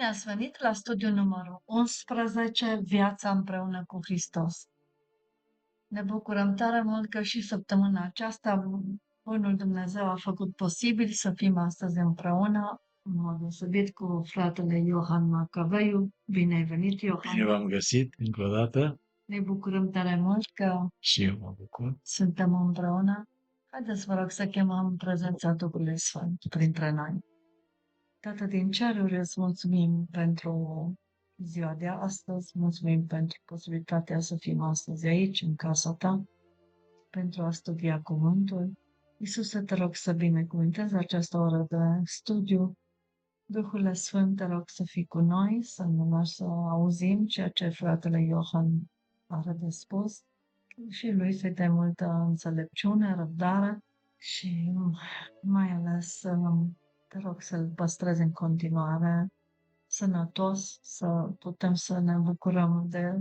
Bine ați venit la studiul numărul 11, Viața împreună cu Hristos. Ne bucurăm tare mult că și săptămâna aceasta Bunul Dumnezeu a făcut posibil să fim astăzi împreună, în mod deosebit cu fratele Iohan Macaveiu. Bine ai venit, Iohan! Bine v-am găsit încă o dată. Ne bucurăm tare mult că Și eu mă bucur. suntem împreună. Haideți, vă rog, să chemăm prezența Duhului Sfânt printre noi. Tată din ceruri, îți mulțumim pentru ziua de astăzi, mulțumim pentru posibilitatea să fim astăzi aici, în casa ta, pentru a studia Cuvântul. Iisuse, te rog să binecuvântezi această oră de studiu. Duhul Sfânt, te rog să fii cu noi, să ne lași să auzim ceea ce fratele Iohan are de spus și lui să-i dai multă înțelepciune, răbdare și mai ales te rog să-l păstrezi în continuare sănătos, să putem să ne bucurăm de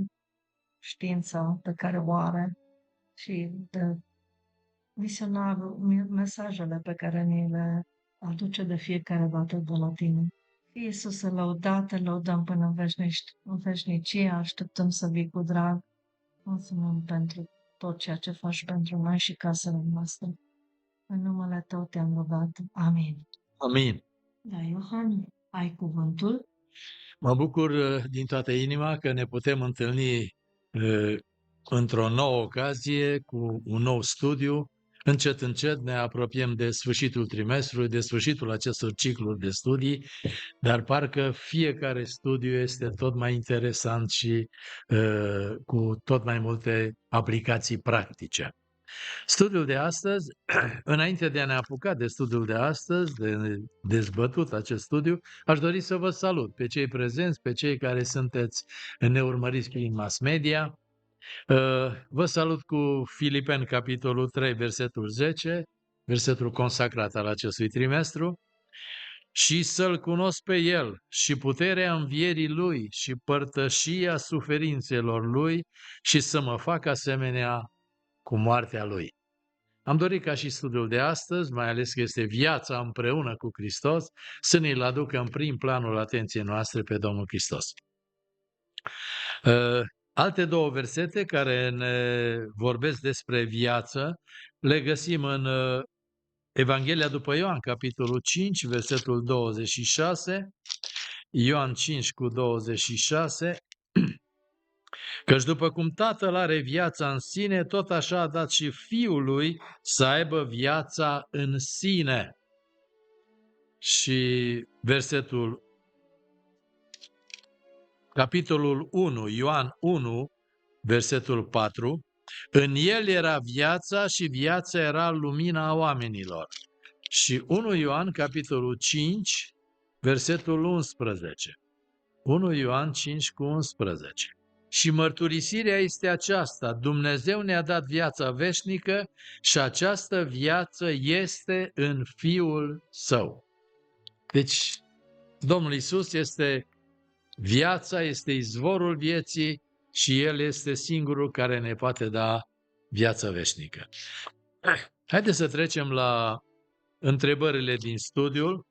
știința pe care o are și de mesajele pe care ni le aduce de fiecare dată de la tine. Fie Iisuse lăudat, te lăudăm până în veșnicie, așteptăm să vii cu drag. Mulțumim pentru tot ceea ce faci pentru noi și casele noastre. În numele Tău te-am rugat. Amin. Amin. Da, Iohan, ai cuvântul. Mă bucur din toată inima că ne putem întâlni într-o nouă ocazie cu un nou studiu. Încet, încet ne apropiem de sfârșitul trimestrului, de sfârșitul acestor cicluri de studii, dar parcă fiecare studiu este tot mai interesant și cu tot mai multe aplicații practice. Studiul de astăzi, înainte de a ne apuca de studiul de astăzi, de dezbătut acest studiu, aș dori să vă salut pe cei prezenți, pe cei care sunteți ne urmăriți prin mass media. Vă salut cu Filipeni, capitolul 3, versetul 10, versetul consacrat al acestui trimestru. Și să-L cunosc pe El și puterea învierii Lui și părtășia suferințelor Lui și să mă fac asemenea cu moartea Lui. Am dorit ca și studiul de astăzi, mai ales că este viața împreună cu Hristos, să ne-l aducă în prim planul atenției noastre pe Domnul Hristos. Alte două versete care ne vorbesc despre viață le găsim în Evanghelia după Ioan, capitolul 5, versetul 26, Ioan 5 cu 26, căci după cum Tatăl are viața în sine, tot așa a dat și Fiul lui să aibă viața în sine. Și versetul, capitolul 1, Ioan 1, versetul 4, în el era viața și viața era lumina oamenilor. Și 1 Ioan, capitolul 5, versetul 11. 1 Ioan 5 cu 11. Și mărturisirea este aceasta: Dumnezeu ne-a dat viața veșnică și această viață este în Fiul Său. Deci, Domnul Iisus este viața, este izvorul vieții și El este singurul care ne poate da viața veșnică. Haideți să trecem la întrebările din studiul.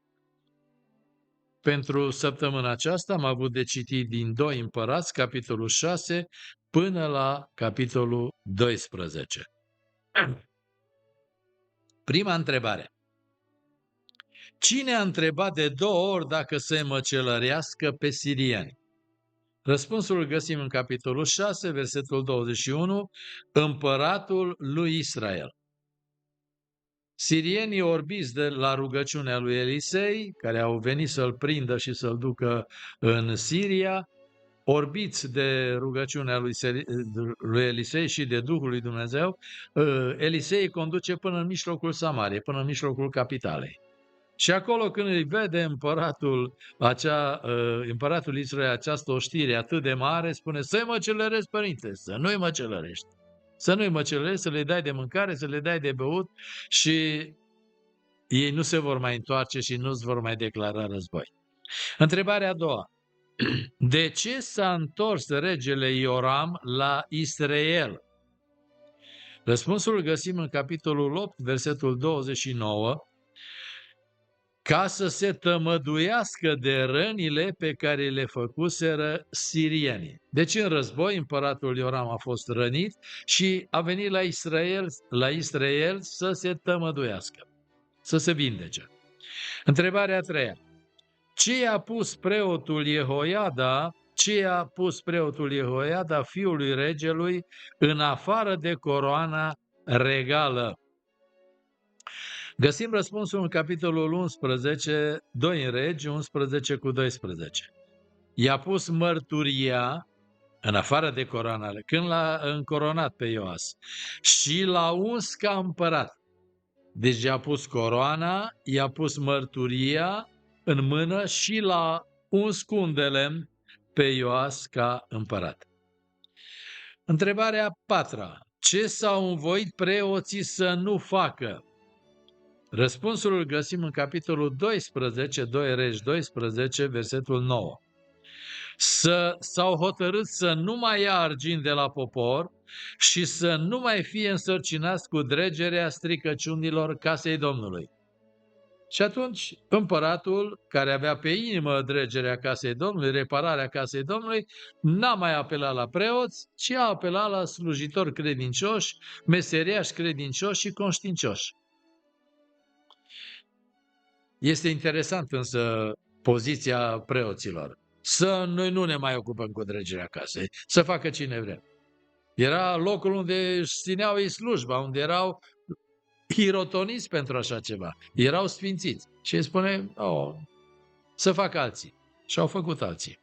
Pentru săptămâna aceasta am avut de citit din 2 Împărați, capitolul 6, până la capitolul 12. Prima întrebare. Cine a întrebat de 2 ori dacă să măcelărească pe sirieni? Răspunsul îl găsim în capitolul 6, versetul 21, împăratul lui Israel. Sirienii orbiți de la rugăciunea lui Elisei, care au venit să-l prindă și să-l ducă în Siria, orbiți de rugăciunea lui Elisei și de Duhul lui Dumnezeu, Elisei îi conduce până în mijlocul Samariei, până în mijlocul capitalei. Și acolo când îi vede împăratul Israel această oștire atât de mare, spune: să-i măcelărești, părinte, să nu-i măcelărești. Să nu-i măcelărești, să le dai de mâncare, să le dai de băut și ei nu se vor mai întoarce și nu-ți vor mai declara război. Întrebarea a doua. De ce s-a întors regele Ioram la Israel? Răspunsul îl găsim în capitolul 8, versetul 29, ca să se tămăduiască de rănile pe care le făcuseră sirienii. Deci în război împăratul Ioram a fost rănit și a venit la Israel să se tămăduiască, să se vindece. Întrebarea a treia. Ce a pus preotul Jehoiada, fiului regelui, în afară de coroana regală? Găsim răspunsul în capitolul 11, 2 în Regi, 11 cu 12. I-a pus mărturia, în afară de coroana, când l-a încoronat pe Ioas, și l-a uns ca împărat. Deci i-a pus coroana, i-a pus mărturia în mână și l-a uns cu un de lemn pe Ioas ca împărat. Întrebarea a patra. Ce s-au învoit preoții să nu facă? Răspunsul îl găsim în capitolul 12, 2 Regi 12, versetul 9. S-au hotărât să nu mai ia argint de la popor și să nu mai fie însărcinați cu dregerea stricăciunilor casei Domnului. Și atunci împăratul, care avea pe inimă dregerea casei Domnului, repararea casei Domnului, n-a mai apelat la preoți, ci a apelat la slujitori credincioși, meseriași credincioși și conștiincioși. Este interesant însă poziția preoților. Noi nu ne mai ocupăm cu dregerea casei, să facă cine vrea. Era locul unde își țineau ei slujba, unde erau hirotoniți pentru așa ceva. Erau sfințiți. Și îi spune, să facă alții. Și au făcut alții.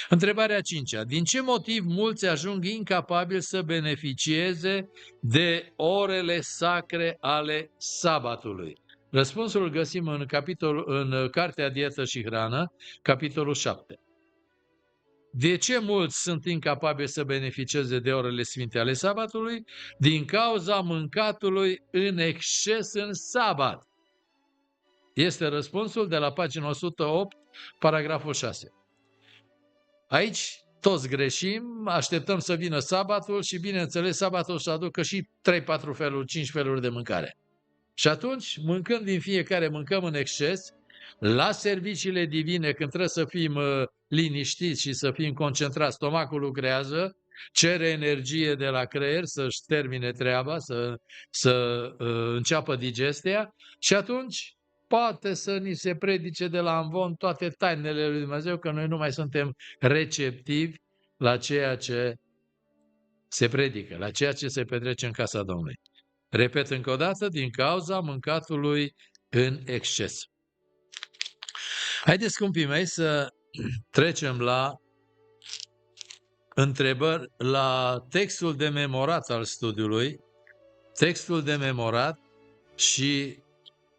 Întrebarea a cincea. Din ce motiv mulți ajung incapabili să beneficieze de orele sacre ale sabatului? Răspunsul îl găsim în Cartea Dietă și Hrană, capitolul 7. De ce mulți sunt incapabili să beneficieze de orele sfinte ale sabatului? Din cauza mâncatului în exces în sabat. Este răspunsul de la pagina 108, paragraful 6. Aici toți greșim, așteptăm să vină sabatul și, bineînțeles, sabatul să aducă și 3-4 feluri, 5 feluri de mâncare. Și atunci, mâncând din fiecare, mâncăm în exces. La serviciile divine, când trebuie să fim liniștiți și să fim concentrați, stomacul lucrează, cere energie de la creier să-și termine treaba, să înceapă digestia și atunci poate să ni se predice de la amvon toate tainele lui Dumnezeu, că noi nu mai suntem receptivi la ceea ce se predică, la ceea ce se petrece în casa Domnului. Repet încă o dată, din cauza mâncatului în exces. Haideți, scumpii mei, să trecem la întrebări, la textul de memorat al studiului, textul de memorat și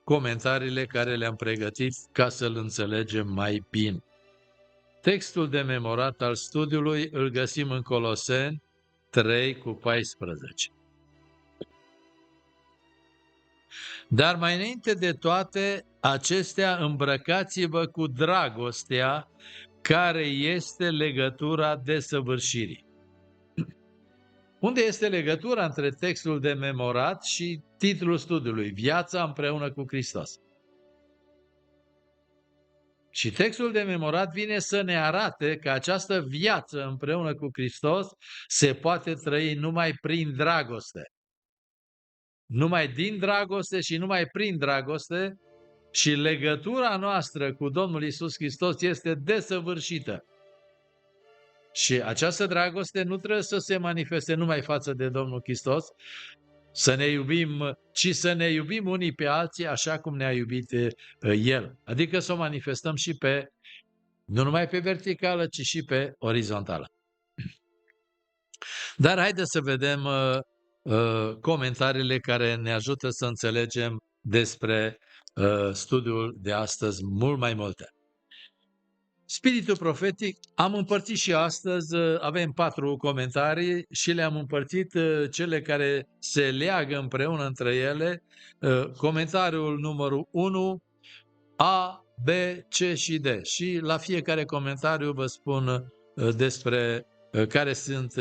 comentariile care le-am pregătit ca să-l înțelegem mai bine. Textul de memorat al studiului îl găsim în Coloseni 3 cu 14. Dar mai înainte de toate acestea, îmbrăcați-vă cu dragostea, care este legătura desăvârșirii. Unde este legătura între textul de memorat și titlul studiului? Viața împreună cu Hristos. Și textul de memorat vine să ne arate că această viață împreună cu Hristos se poate trăi numai prin dragoste. Numai din dragoste și numai prin dragoste, și legătura noastră cu Domnul Iisus Hristos este desăvârșită. Și această dragoste nu trebuie să se manifeste numai față de Domnul Hristos, să ne iubim, ci să ne iubim unii pe alții așa cum ne-a iubit El. Adică să o manifestăm și nu numai pe verticală, ci și pe orizontală. Dar haideți să vedem comentariile care ne ajută să înțelegem despre studiul de astăzi mult mai multe. Spiritul profetic, am împărțit și astăzi, avem 4 comentarii și le-am împărțit cele care se leagă împreună între ele. Comentariul numărul 1, A, B, C și D. Și la fiecare comentariu vă spun despre care sunt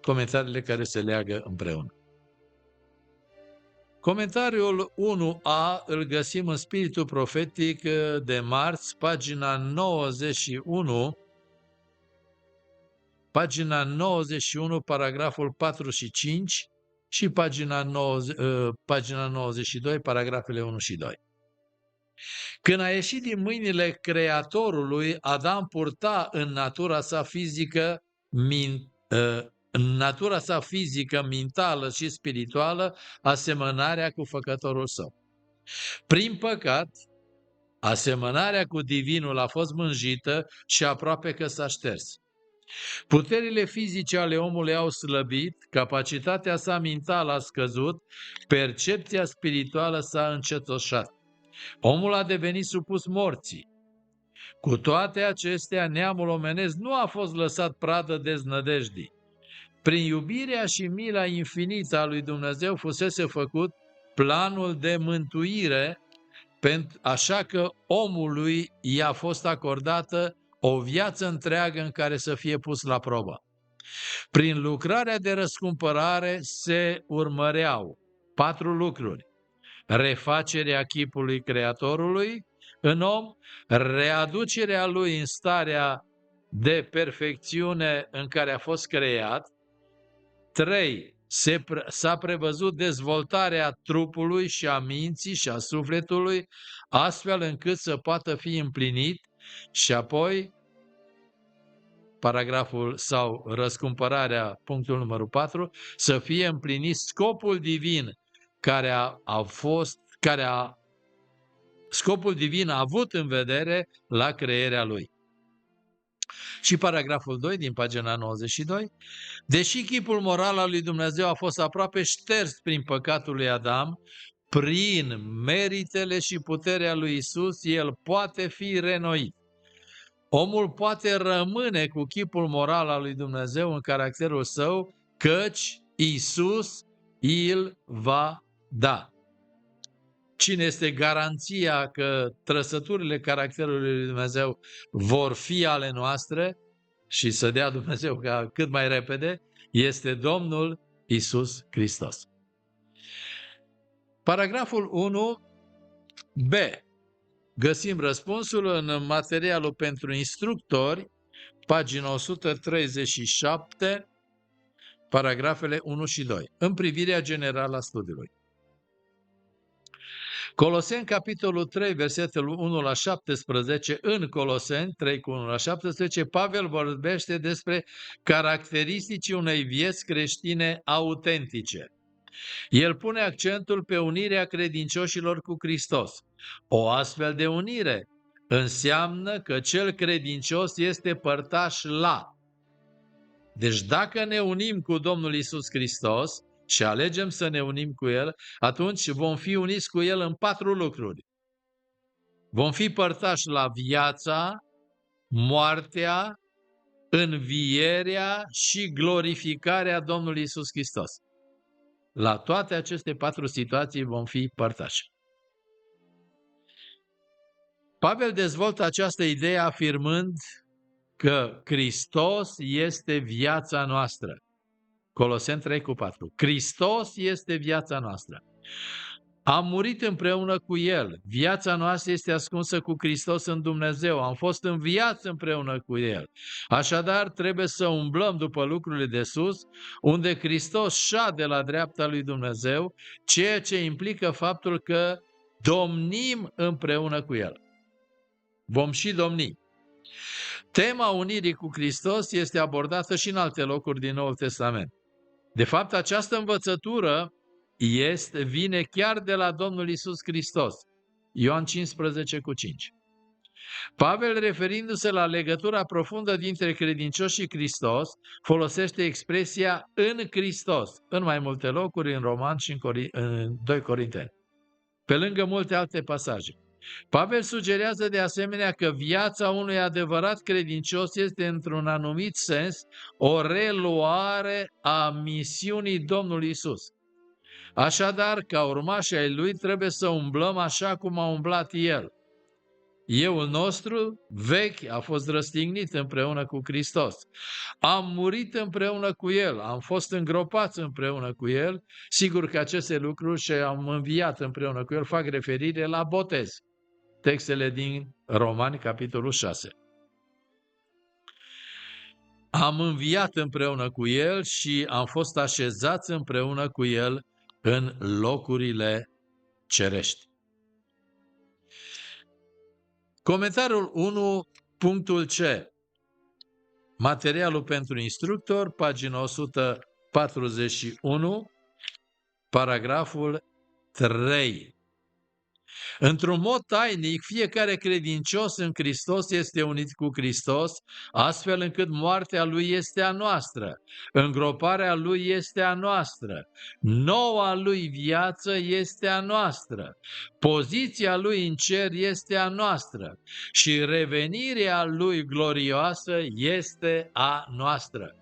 comentariile care se leagă împreună. Comentariul 1A îl găsim în Spiritul Profetic de marți, pagina 91, paragraful 4 și 5 și pagina 92, paragrafele 1 și 2. Când a ieșit din mâinile Creatorului, Adam purta în natura sa fizică, mentală și spirituală asemănarea cu Făcătorul său. Prin păcat, asemănarea cu Divinul a fost mânjită și aproape că s-a șters. Puterile fizice ale omului au slăbit, capacitatea sa mentală a scăzut, percepția spirituală s-a încetoșat. Omul a devenit supus morții. Cu toate acestea, neamul omenesc nu a fost lăsat pradă deznădejdii. Prin iubirea și mila infinită a lui Dumnezeu fusese făcut planul de mântuire, așa că omului i-a fost acordată o viață întreagă în care să fie pus la probă. Prin lucrarea de răscumpărare se urmăreau 4 lucruri: refacerea chipului Creatorului în om, readucerea lui în starea de perfecțiune în care a fost creat. 3. S-a prevăzut dezvoltarea trupului și a minții și a sufletului, astfel încât să poată fi împlinit. Și apoi, paragraful sau răscumpărarea, punctul numărul 4, să fie împlinit scopul divin scopul divin a avut în vedere la crearea lui. Și paragraful 2 din pagina 92, deși chipul moral al lui Dumnezeu a fost aproape șters prin păcatul lui Adam, prin meritele și puterea lui Isus, el poate fi renoit. Omul poate rămâne cu chipul moral al lui Dumnezeu în caracterul său, căci Isus îl va da. Cine este garanția că trăsăturile caracterului lui Dumnezeu vor fi ale noastre și să dea Dumnezeu ca cât mai repede, este Domnul Iisus Hristos. Paragraful 1b. Găsim răspunsul în materialul pentru instructori, pagina 137, paragrafele 1 și 2, în privirea generală a studiului. Coloseni, capitolul 3, versetul 1 la 17, în Coloseni 3 cu 1 la 17, Pavel vorbește despre caracteristicii unei vieți creștine autentice. El pune accentul pe unirea credincioșilor cu Hristos. O astfel de unire înseamnă că cel credincios este părtaș la. Deci dacă ne unim cu Domnul Iisus Hristos și alegem să ne unim cu El, atunci vom fi uniți cu El în 4 lucruri. Vom fi părtași la viața, moartea, învierea și glorificarea Domnului Iisus Hristos. La toate aceste 4 situații vom fi părtași. Pavel dezvoltă această idee afirmând că Hristos este viața noastră. Coloseni 3 cu 4. Hristos este viața noastră. Am murit împreună cu El. Viața noastră este ascunsă cu Hristos în Dumnezeu. Am fost înviați împreună cu El. Așadar, trebuie să umblăm după lucrurile de sus, unde Hristos șade la dreapta lui Dumnezeu, ceea ce implică faptul că domnim împreună cu El. Vom și domni. Tema unirii cu Hristos este abordată și în alte locuri din Noul Testament. De fapt, această învățătură vine chiar de la Domnul Iisus Hristos. Ioan 15 cu 5. Pavel, referindu-se la legătura profundă dintre credincioși și Hristos, folosește expresia în Hristos, în mai multe locuri, în Roman și în 2 Corinteni, pe lângă multe alte pasaje. Pavel sugerează de asemenea că viața unui adevărat credincios este, într-un anumit sens, o reluare a misiunii Domnului Iisus. Așadar, ca urmași ai Lui, trebuie să umblăm așa cum a umblat El. euul nostru vechi a fost răstignit împreună cu Hristos. Am murit împreună cu El, am fost îngropați împreună cu El. Sigur că aceste lucruri și am înviat împreună cu El fac referire la botez. Textele din Romani, capitolul 6. Am înviat împreună cu El și am fost așezați împreună cu El în locurile cerești. Comentariul 1, punctul C. Materialul pentru instructor, pagina 141, paragraful 3. Într-un mod tainic, fiecare credincios în Hristos este unit cu Hristos, astfel încât moartea Lui este a noastră, îngroparea Lui este a noastră, noua Lui viață este a noastră, poziția Lui în cer este a noastră și revenirea Lui glorioasă este a noastră.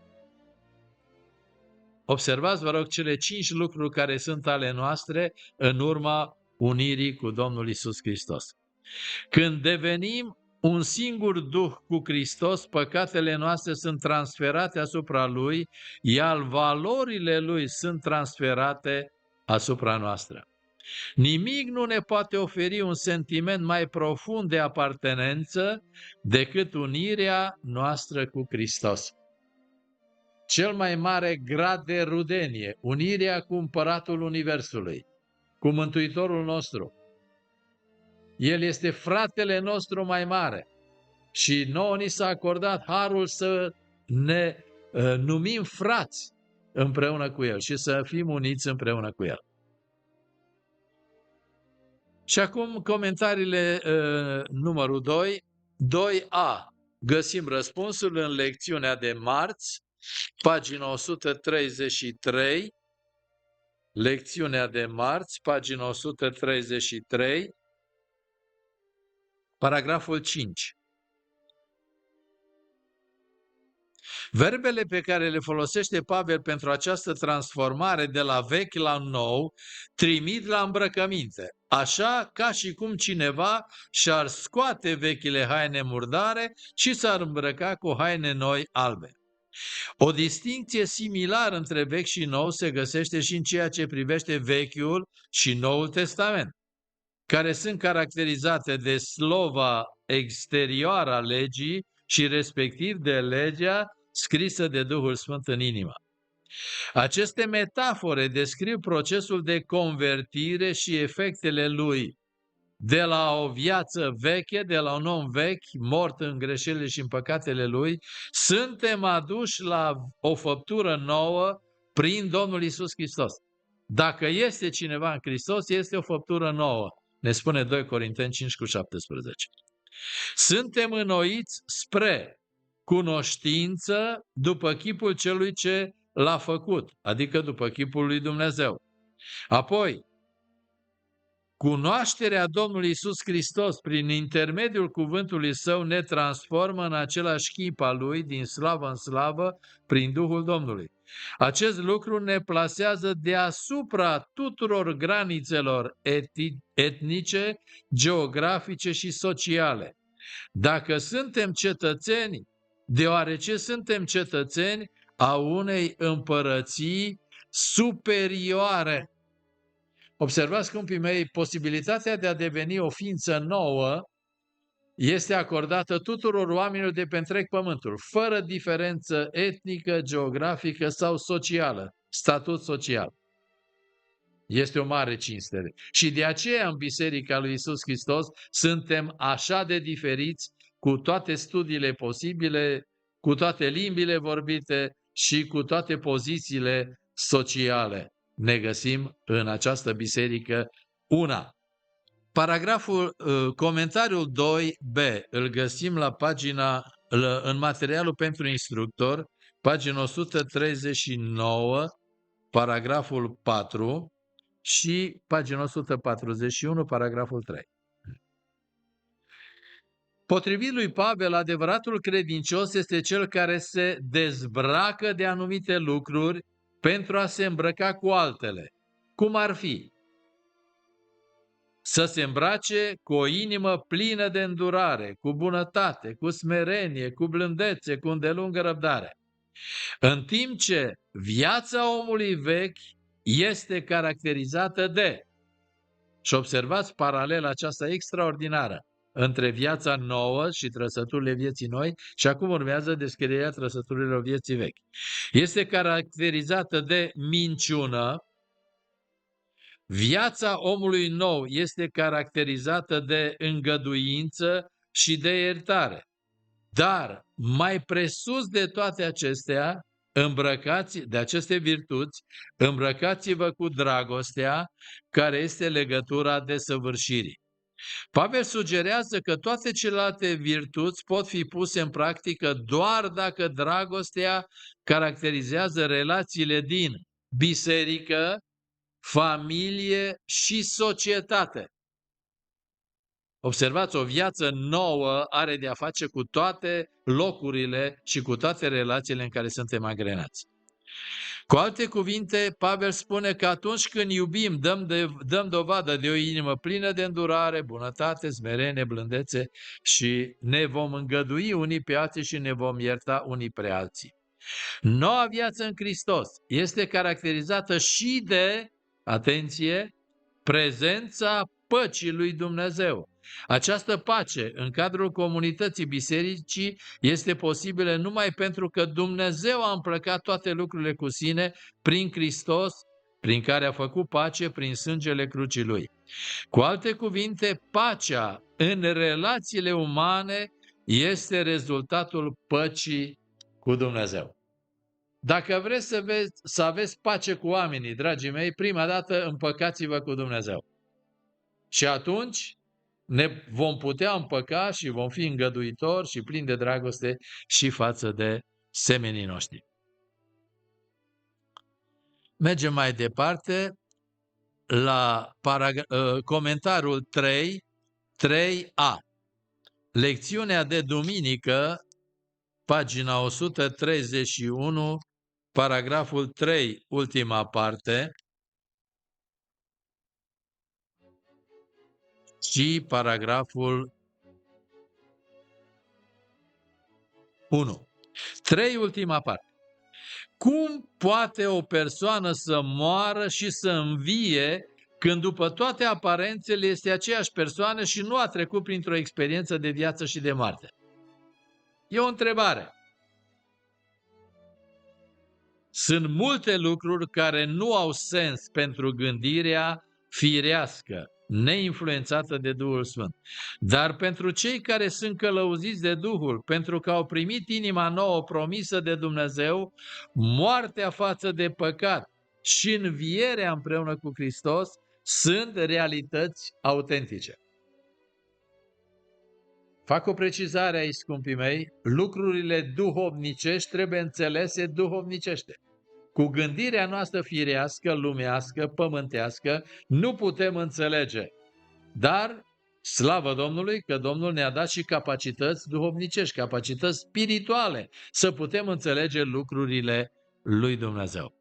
Observați, vă rog, cele 5 lucruri care sunt ale noastre în urma unirii cu Domnul Iisus Hristos. Când devenim un singur Duh cu Hristos, păcatele noastre sunt transferate asupra Lui, iar valorile Lui sunt transferate asupra noastră. Nimic nu ne poate oferi un sentiment mai profund de apartenență decât unirea noastră cu Hristos. Cel mai mare grad de rudenie, unirea cu Împăratul Universului, cu Mântuitorul nostru. El este fratele nostru mai mare și nouă ni s-a acordat harul să ne numim frați împreună cu El și să fim uniți împreună cu El. Și acum comentariile numărul 2, 2a. Găsim răspunsul în lecțiunea de marți, pagina 133, lecțiunea de marți, pagina 133, paragraful 5. Verbele pe care le folosește Pavel pentru această transformare de la vechi la nou trimit la îmbrăcăminte, așa ca și cum cineva și-ar scoate vechile haine murdare și s-ar îmbrăca cu haine noi albe. O distincție similară între vechi și nou se găsește și în ceea ce privește Vechiul și Noul Testament, care sunt caracterizate de slova exterioară a legii și respectiv de legea scrisă de Duhul Sfânt în inimă. Aceste metafore descriu procesul de convertire și efectele lui, de la o viață veche, de la un om vechi, mort în greșelile și în păcatele lui, suntem aduși la o făptură nouă prin Domnul Iisus Hristos. Dacă este cineva în Hristos, este o făptură nouă, ne spune 2 Corinteni 5:17. Suntem înnoiți spre cunoștință după chipul celui ce l-a făcut, adică după chipul lui Dumnezeu. Apoi, cunoașterea Domnului Iisus Hristos prin intermediul cuvântului Său ne transformă în același chip al Lui, din slavă în slavă, prin Duhul Domnului. Acest lucru ne plasează deasupra tuturor granițelor etnice, geografice și sociale. Dacă suntem cetățeni, deoarece suntem cetățeni a unei împărății superioare. Observați, scumpii mei, posibilitatea de a deveni o ființă nouă este acordată tuturor oamenilor de pe întreg pământul, fără diferență etnică, geografică sau socială, statut social. Este o mare cinste. Și de aceea în Biserica lui Iisus Hristos suntem așa de diferiți, cu toate studiile posibile, cu toate limbile vorbite și cu toate pozițiile sociale. Ne găsim în această biserică una. Comentariul 2b îl găsim la în materialul pentru instructor, pagina 139, paragraful 4 și pagina 141, paragraful 3. Potrivit lui Pavel, adevăratul credincios este cel care se dezbracă de anumite lucruri pentru a se îmbrăca cu altele. Cum ar fi? să se îmbrace cu o inimă plină de îndurare, cu bunătate, cu smerenie, cu blândețe, cu îndelungă răbdare. În timp ce viața omului vechi este caracterizată de, și observați paralela aceasta extraordinară între viața nouă și trăsăturile vieții noi, și acum urmează descrierea trăsăturilor vieții vechi. Este caracterizată de minciună. Viața omului nou este caracterizată de îngăduință și de iertare. Dar mai presus de toate acestea, îmbrăcați de aceste virtuți, îmbrăcați-vă cu dragostea, care este legătura desăvârșirii. Pavel sugerează că toate celelalte virtuți pot fi puse în practică doar dacă dragostea caracterizează relațiile din biserică, familie și societate. Observați, o viață nouă are de a face cu toate locurile și cu toate relațiile în care suntem angrenați. Cu alte cuvinte, Pavel spune că atunci când iubim, dăm dovadă de o inimă plină de îndurare, bunătate, smerenie, blândețe și ne vom îngădui unii pe alții și ne vom ierta unii pe alții. Noua viață în Hristos este caracterizată și de, atenție, prezența păcii lui Dumnezeu. Această pace în cadrul comunității bisericii este posibilă numai pentru că Dumnezeu a împlăcat toate lucrurile cu sine prin Hristos, prin care a făcut pace prin sângele crucii Lui. Cu alte cuvinte, pacea în relațiile umane este rezultatul păcii cu Dumnezeu. Dacă vreți să aveți pace cu oamenii, dragii mei, prima dată împăcați-vă cu Dumnezeu. Și atunci ne vom putea împăca și vom fi îngăduitori și plini de dragoste și față de semenii noștri. Mergem mai departe la comentariul 3a. Lecțiunea de duminică, pagina 131, paragraful 3, ultima parte, și paragraful 1. 3, ultima parte. Cum poate o persoană să moară și să învie când după toate aparențele este aceeași persoană și nu a trecut printr-o experiență de viață și de moarte? E o întrebare. Sunt multe lucruri care nu au sens pentru gândirea firească, neinfluențată de Duhul Sfânt. Dar pentru cei care sunt călăuziți de Duhul, pentru că au primit inima nouă promisă de Dumnezeu, moartea față de păcat și învierea împreună cu Hristos sunt realități autentice. Fac o precizare aici, scumpii mei, lucrurile duhovnicești trebuie înțelese duhovnicește. Cu gândirea noastră firească, lumească, pământească, nu putem înțelege. Dar, slavă Domnului, că Domnul ne-a dat și capacități duhovnicești, capacități spirituale, să putem înțelege lucrurile lui Dumnezeu.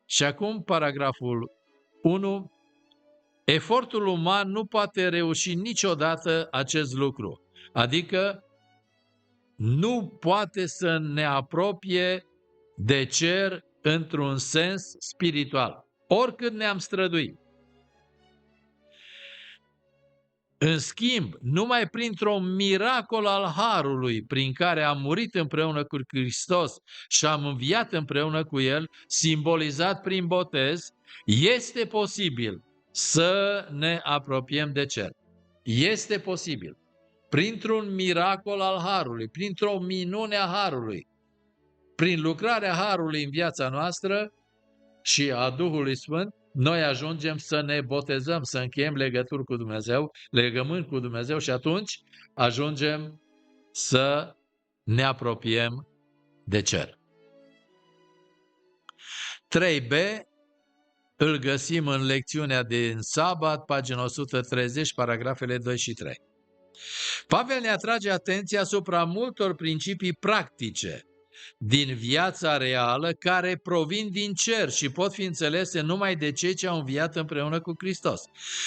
Și acum, paragraful 1. Efortul uman nu poate reuși niciodată acest lucru, adică nu poate să ne apropie de cer într-un sens spiritual, oricât ne-am străduit. În schimb, numai printr-un miracol al Harului, prin care am murit împreună cu Hristos și am înviat împreună cu El, simbolizat prin botez, este posibil să ne apropiem de cer. Este posibil. Printr-un miracol al Harului, printr-o minune a Harului, prin lucrarea Harului în viața noastră și a Duhului Sfânt, noi ajungem să ne botezăm, să încheiem legături cu Dumnezeu, legământ cu Dumnezeu și atunci ajungem să ne apropiem de cer. 3b îl găsim în lecțiunea din sabat, pagina 130, paragrafele 2 și 3. Pavel ne atrage atenția asupra multor principii practice din viața reală care provin din cer și pot fi înțelese numai de cei ce au înviat împreună cu Hristos.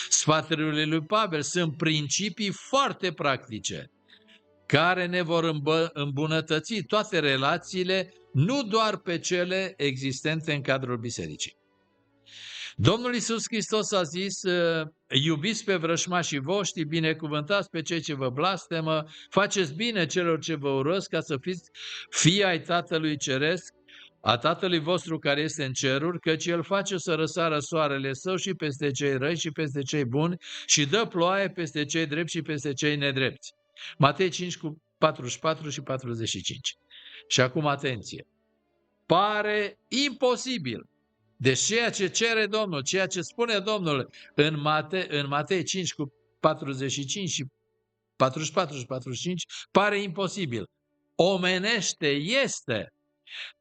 Sfaturile lui Pavel sunt principii foarte practice care ne vor îmbunătăți toate relațiile, nu doar pe cele existente în cadrul bisericii. Domnul Iisus Hristos a zis, iubiți pe vrășmașii voștri, binecuvântați pe cei ce vă blastemă, faceți bine celor ce vă urăsc, ca să fiți fii ai Tatălui Ceresc, a Tatălui vostru care este în ceruri, căci El face să răsară soarele Său și peste cei răi și peste cei buni și dă ploaie peste cei drepți și peste cei nedrepți. Matei 5 cu 44 și 45. Și acum atenție! Pare imposibil. Deci ceea ce cere Domnul, ceea ce spune Domnul în Matei 5 cu 45 și 44 și 45, pare imposibil. Omenește este.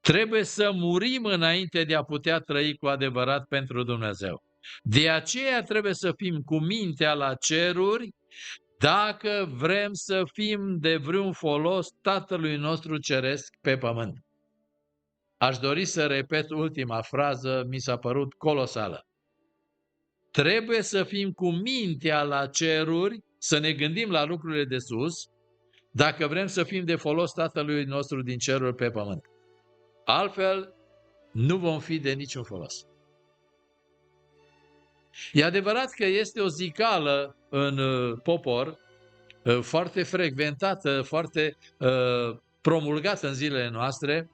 Trebuie să murim înainte de a putea trăi cu adevărat pentru Dumnezeu. De aceea trebuie să fim cu mintea la ceruri dacă vrem să fim de vreun folos Tatălui nostru Ceresc pe pământ. Aș dori să repet ultima frază, mi s-a părut colosală. Trebuie să fim cu mintea la ceruri, să ne gândim la lucrurile de sus, dacă vrem să fim de folos Tatălui nostru din ceruri pe pământ. Altfel, nu vom fi de niciun folos. E adevărat că este o zicală în popor foarte frecventată, foarte promulgată în zilele noastre.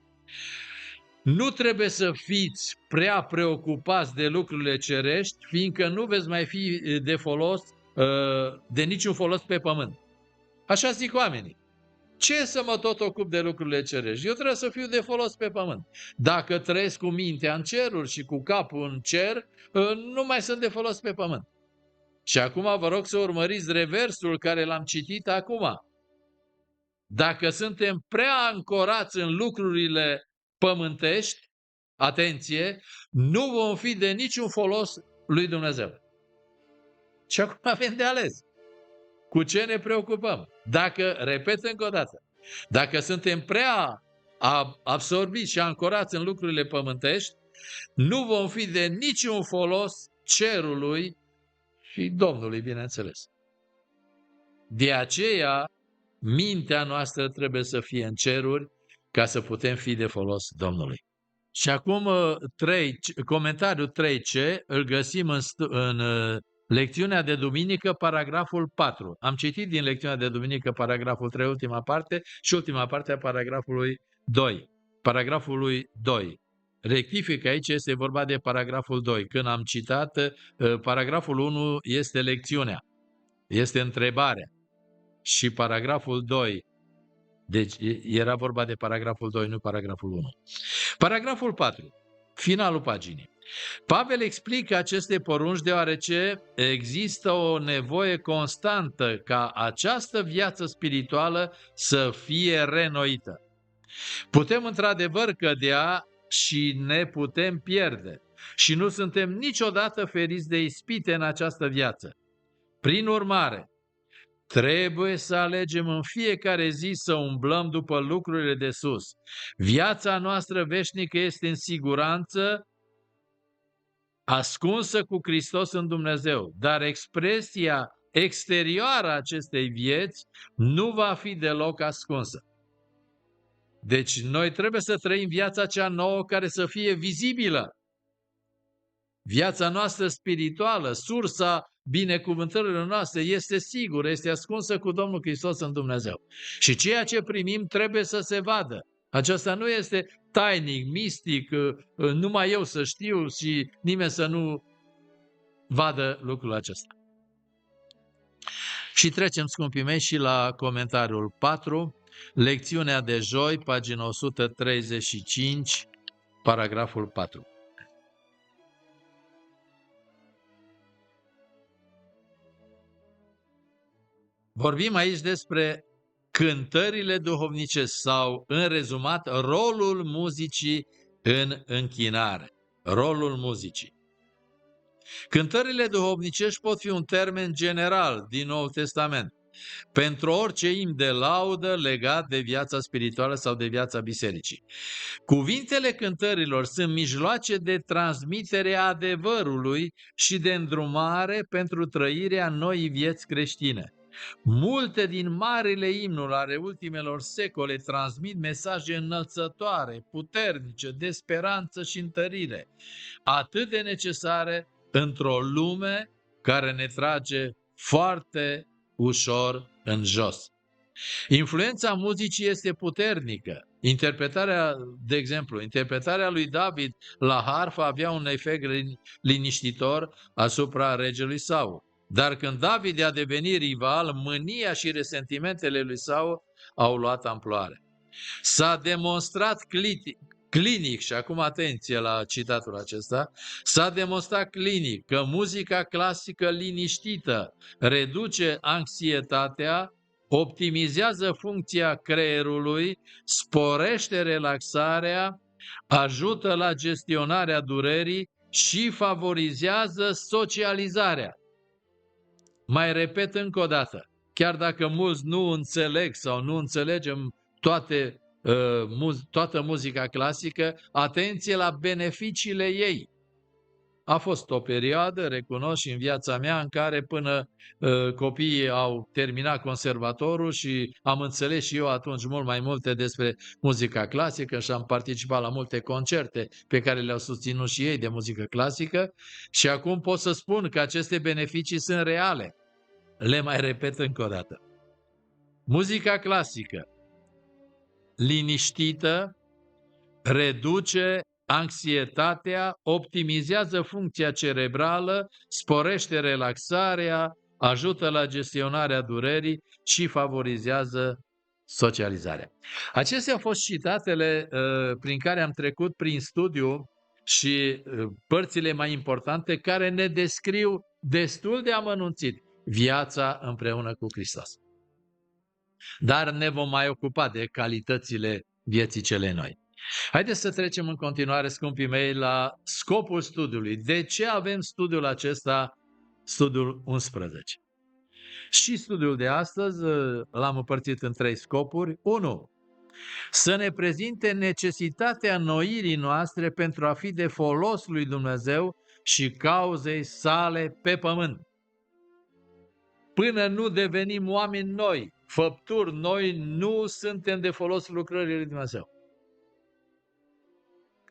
Nu trebuie să fiți prea preocupați de lucrurile cerești, fiindcă nu veți mai fi de folos, de niciun folos pe pământ. Așa zic oamenii. Ce să mă tot ocup de lucrurile cerești? Eu trebuie să fiu de folos pe pământ. Dacă trăiesc cu mintea în ceruri și cu capul în cer, nu mai sunt de folos pe pământ. Și acum vă rog să urmăriți reversul care l-am citit acum. Dacă suntem prea ancorați în lucrurile pământești, atenție, nu vom fi de niciun folos lui Dumnezeu. Și acum avem de ales. Cu ce ne preocupăm? Dacă, repet încă o dată, dacă suntem prea absorbiți și ancorați în lucrurile pământești, nu vom fi de niciun folos cerului și Domnului, bineînțeles. De aceea, mintea noastră trebuie să fie în ceruri ca să putem fi de folos Domnului. Și acum comentariul 3C îl găsim în lecțiunea de duminică, paragraful 4. Am citit din lecțiunea de duminică paragraful 3, ultima parte, și ultima parte a paragrafului 2. Paragrafului 2. Rectific, aici este vorba de paragraful 2. Când am citat, paragraful 1 este lecțiunea, este întrebarea. Și paragraful 2, deci era vorba de paragraful 2, nu paragraful 1. Paragraful 4, finalul paginii. Pavel explică aceste porunci deoarece există o nevoie constantă ca această viață spirituală să fie reînnoită. Putem într-adevăr cădea și ne putem pierde și nu suntem niciodată feriți de ispite în această viață. Prin urmare, trebuie să alegem în fiecare zi să umblăm după lucrurile de sus. Viața noastră veșnică este în siguranță, ascunsă cu Hristos în Dumnezeu, dar expresia exterioară a acestei vieți nu va fi deloc ascunsă. Deci noi trebuie să trăim viața cea nouă care să fie vizibilă. Viața noastră spirituală, sursa binecuvântărilor noastre este sigură, este ascunsă cu Domnul Hristos în Dumnezeu. Și ceea ce primim trebuie să se vadă. Aceasta nu este tainic, mistic, numai eu să știu și nimeni să nu vadă lucrul acesta. Și trecem, scumpii mei, și la comentariul 4, lecțiunea de joi, pagina 135, paragraful 4. Vorbim aici despre cântările duhovnicești sau, în rezumat, rolul muzicii în închinare. Rolul muzicii. Cântările duhovnicești pot fi un termen general din Noul Testament. pentru orice imn de laudă legat de viața spirituală sau de viața bisericii. Cuvintele cântărilor sunt mijloace de transmitere a adevărului și de îndrumare pentru trăirea noii vieți creștine. Multe din marile imnuri ale ultimelor secole transmit mesaje înălțătoare, puternice, de speranță și întărire, atât de necesare într-o lume care ne trage foarte ușor în jos. Influența muzicii este puternică. De exemplu, interpretarea lui David la harfă avea un efect liniștitor asupra regelui Saul. Dar când David a devenit rival, mânia și resentimentele lui Saul au luat amploare. S-a demonstrat clinic, și acum atenție la citatul acesta, s-a demonstrat clinic că muzica clasică liniștită reduce anxietatea, optimizează funcția creierului, sporește relaxarea, ajută la gestionarea durerii și favorizează socializarea. Mai repet încă o dată, chiar dacă mulți nu înțeleg sau nu înțelegem toată muzica clasică, atenție la beneficiile ei. A fost o perioadă, recunosc, și în viața mea în care până copiii au terminat conservatorul și am înțeles și eu atunci mult mai multe despre muzica clasică și am participat la multe concerte pe care le-au susținut și ei de muzică clasică și acum pot să spun că aceste beneficii sunt reale. Le mai repet încă o dată. Muzica clasică liniștită reduce anxietatea, optimizează funcția cerebrală, sporește relaxarea, ajută la gestionarea durerii și favorizează socializarea. Acestea au fost citatele prin care am trecut prin studiu și părțile mai importante care ne descriu destul de amănunțit viața împreună cu Hristos. Dar ne vom mai ocupa de calitățile vieții cele noi. Haideți să trecem în continuare, scumpii mei, la scopul studiului. De ce avem studiul acesta, studiul 11? Și studiul de astăzi l-am împărțit în 3 scopuri. 1. Să ne prezinte necesitatea înnoirii noastre pentru a fi de folos lui Dumnezeu și cauzei sale pe pământ. Până nu devenim oameni noi, făpturi noi, nu suntem de folos lucrării lui Dumnezeu.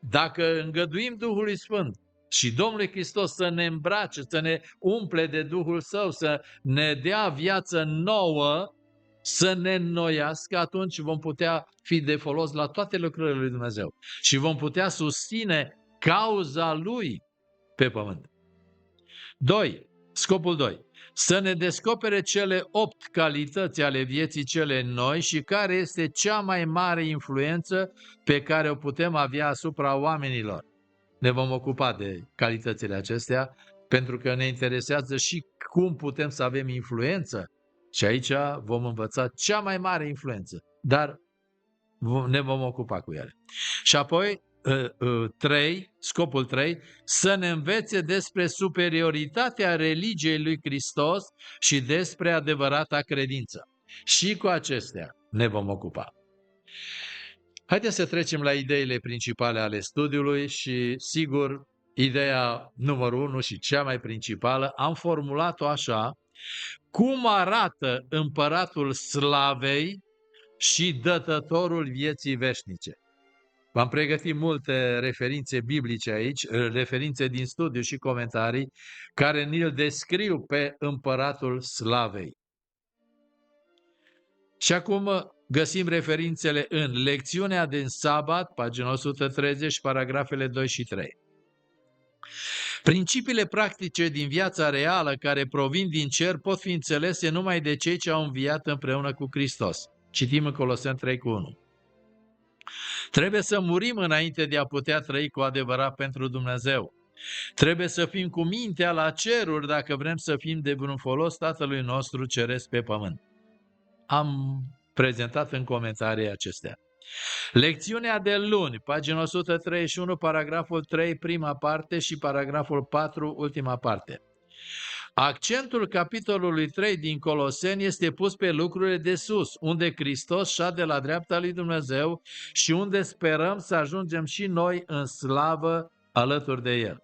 Dacă îngăduim Duhului Sfânt și Domnului Hristos să ne îmbrace, să ne umple de Duhul Său, să ne dea viață nouă, să ne înnoiască, atunci vom putea fi de folos la toate lucrările lui Dumnezeu și vom putea susține cauza Lui pe pământ. 2. Scopul 2. Să ne descopere cele 8 calități ale vieții cele noi și care este cea mai mare influență pe care o putem avea asupra oamenilor. Ne vom ocupa de calitățile acestea pentru că ne interesează și cum putem să avem influență și aici vom învăța cea mai mare influență, dar ne vom ocupa cu ele. Și apoi 3, scopul 3, să ne învețe despre superioritatea religiei lui Hristos și despre adevărata credință. Și cu acestea ne vom ocupa. Haideți să trecem la ideile principale ale studiului și, sigur, ideea numărul 1 și cea mai principală, am formulat-o așa: cum arată împăratul slavei și dătătorul vieții veșnice. V-am pregătit multe referințe biblice aici, referințe din studiu și comentarii, care ni-l descriu pe împăratul slavei. Și acum găsim referințele în lecțiunea din sabat, pagina 130, paragrafele 2 și 3. Principiile practice din viața reală care provin din cer pot fi înțelese numai de cei ce au înviat împreună cu Hristos. Citim în Coloseni 3:1. Trebuie să murim înainte de a putea trăi cu adevărat pentru Dumnezeu. Trebuie să fim cu mintea la ceruri dacă vrem să fim de vreun folos Tatălui nostru ceresc pe pământ. Am prezentat în comentarii acestea. Lecțiunea de luni, pagina 131, paragraful 3, prima parte și paragraful 4, ultima parte. Accentul capitolului 3 din Coloseni este pus pe lucrurile de sus, unde Hristos șade la dreapta lui Dumnezeu și unde sperăm să ajungem și noi în slavă alături de El.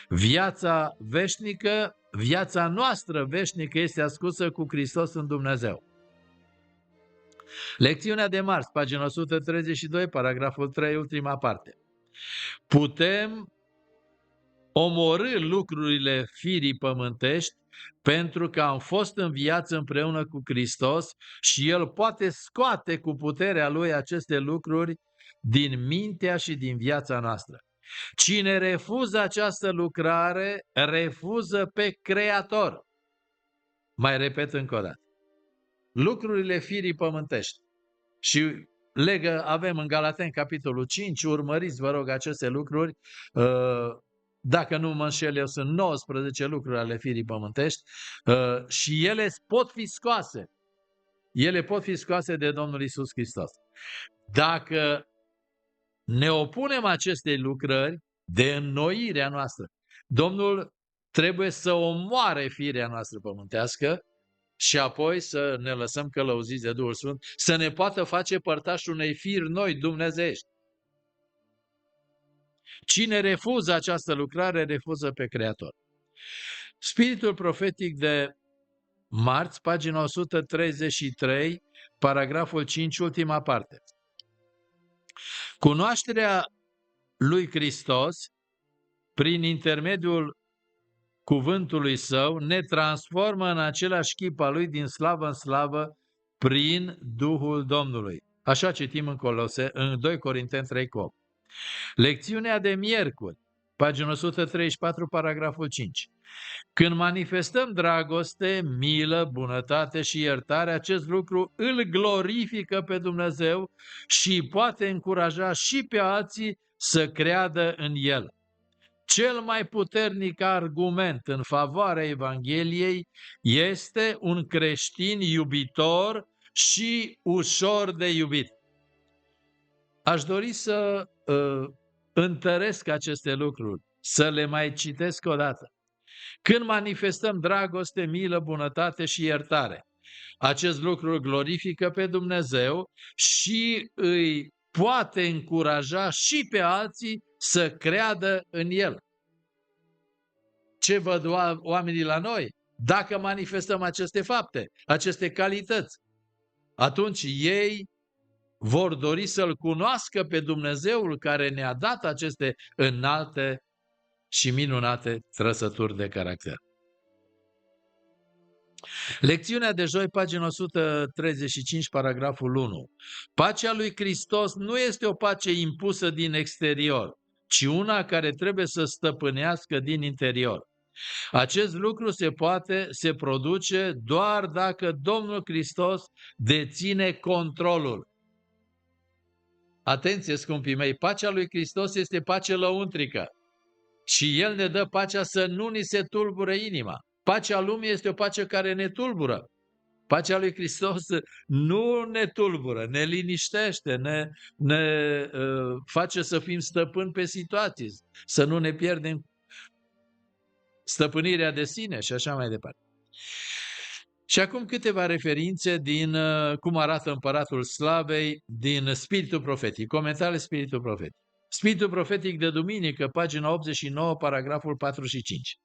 Viața veșnică, viața noastră veșnică este ascunsă cu Hristos în Dumnezeu. Lecțiunea de marți, pagina 132, paragraful 3, ultima parte. Putem omorî lucrurile firii pământești pentru că am fost în viață împreună cu Hristos și El poate scoate cu puterea Lui aceste lucruri din mintea și din viața noastră. Cine refuză această lucrare, refuză pe Creator. Mai repet încă o dată. Lucrurile firii pământești. Și avem în Galateni, capitolul 5, urmăriți, vă rog, aceste lucruri. Dacă nu mă înșel eu, sunt 19 lucruri ale firii pământești și ele pot fi scoase. Ele pot fi scoase de Domnul Iisus Hristos. Dacă ne opunem acestei lucrări de înnoirea noastră, Domnul trebuie să omoare firea noastră pământească și apoi să ne lăsăm călăuziți de Duhul Sfânt, să ne poată face părtași unei firi noi dumnezeiești. Cine refuză această lucrare, refuză pe Creator. Spiritul profetic de marți, pagina 133, paragraful 5, ultima parte. Cunoașterea lui Hristos, prin intermediul cuvântului Său, ne transformă în același chip al Lui din slavă în slavă prin Duhul Domnului. Așa citim în 2 Corinteni 3:8. Lecțiunea de miercuri, pagina 134, paragraful 5. Când manifestăm dragoste, milă, bunătate și iertare, acest lucru îl glorifică pe Dumnezeu și poate încuraja și pe alții să creadă în El. Cel mai puternic argument în favoarea Evangheliei este un creștin iubitor și ușor de iubit. Aș dori să întăresc aceste lucruri, să le mai citesc o dată. Când manifestăm dragoste, milă, bunătate și iertare, acest lucru glorifică pe Dumnezeu și îi poate încuraja și pe alții să creadă în El. Ce văd oamenii la noi? Dacă manifestăm aceste fapte, aceste calități, atunci ei vor dori să-L cunoască pe Dumnezeul care ne-a dat aceste înalte și minunate trăsături de caracter. Lecțiunea de joi, pagina 135, paragraful 1. Pacea lui Hristos nu este o pace impusă din exterior, ci una care trebuie să stăpânească din interior. Acest lucru se produce doar dacă Domnul Hristos deține controlul. Atenție, scumpii mei, pacea lui Hristos este pace lăuntrică și El ne dă pacea să nu ni se tulbure inima. Pacea lumii este o pace care ne tulbură. Pacea lui Hristos nu ne tulbură, ne liniștește, ne face să fim stăpâni pe situații, să nu ne pierdem stăpânirea de sine și așa mai departe. Și acum câteva referințe din cum arată împăratul slavei din Spiritul Profetic, comentariile Spiritul Profetic. Spiritul Profetic de duminică, pagina 89, paragraful 4 și 5.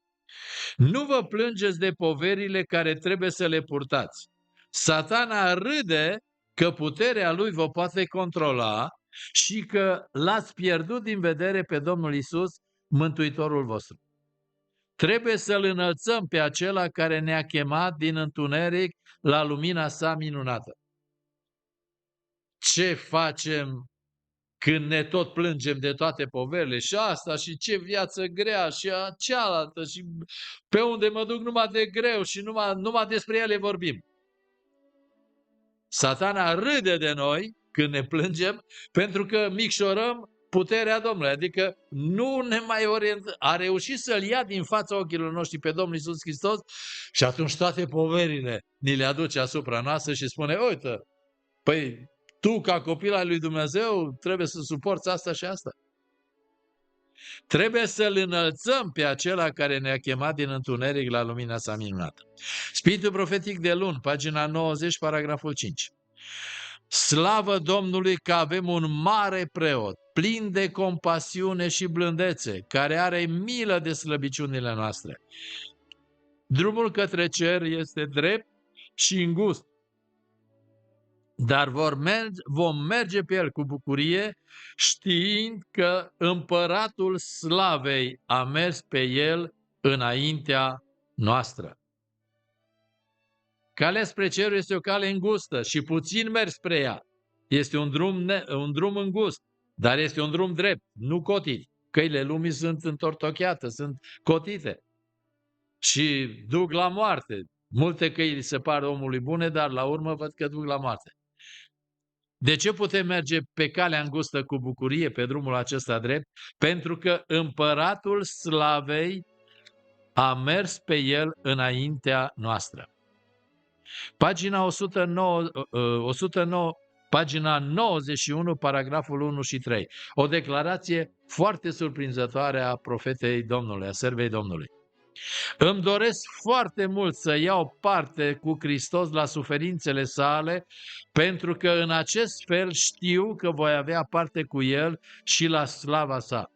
Nu vă plângeți de poverile care trebuie să le purtați. Satana râde că puterea lui vă poate controla și că l-ați pierdut din vedere pe Domnul Iisus, Mântuitorul vostru. Trebuie să-L înălțăm pe acela care ne-a chemat din întuneric la lumina sa minunată. Ce facem când ne tot plângem de toate poverile și asta și ce viață grea și cealaltă și pe unde mă duc numai de greu și numai despre ele vorbim? Satana râde de noi când ne plângem pentru că micșorăm puterea Domnului, adică nu ne mai orientăm. A reușit să-L ia din fața ochilor noștri pe Domnul Iisus Hristos și atunci toate poverile ni le aduce asupra noastră și spune, uite, păi tu ca copil al lui Dumnezeu trebuie să suporți asta și asta. Trebuie să-L înălțăm pe acela care ne-a chemat din întuneric la lumina sa minunată. Spiritul profetic de luni, pagina 90, paragraful 5. Slavă Domnului că avem un mare preot, plin de compasiune și blândețe, care are milă de slăbiciunile noastre. Drumul către cer este drept și îngust, dar vom merge pe el cu bucurie, știind că împăratul slavei a mers pe el înaintea noastră. Calea spre cer este o cale îngustă și puțin merg spre ea. Este un drum îngust, dar este un drum drept, nu cotit. Căile lumii sunt întortocheate, sunt cotite și duc la moarte. Multe căi se par omului bune, dar la urmă văd că duc la moarte. De ce putem merge pe calea îngustă cu bucurie pe drumul acesta drept? Pentru că împăratul slavei a mers pe el înaintea noastră. Pagina 109, pagina 91, paragraful 1 și 3. O declarație foarte surprinzătoare a profetei Domnului, a servei Domnului. Îmi doresc foarte mult să iau parte cu Hristos la suferințele sale, pentru că în acest fel știu că voi avea parte cu El și la slava sa.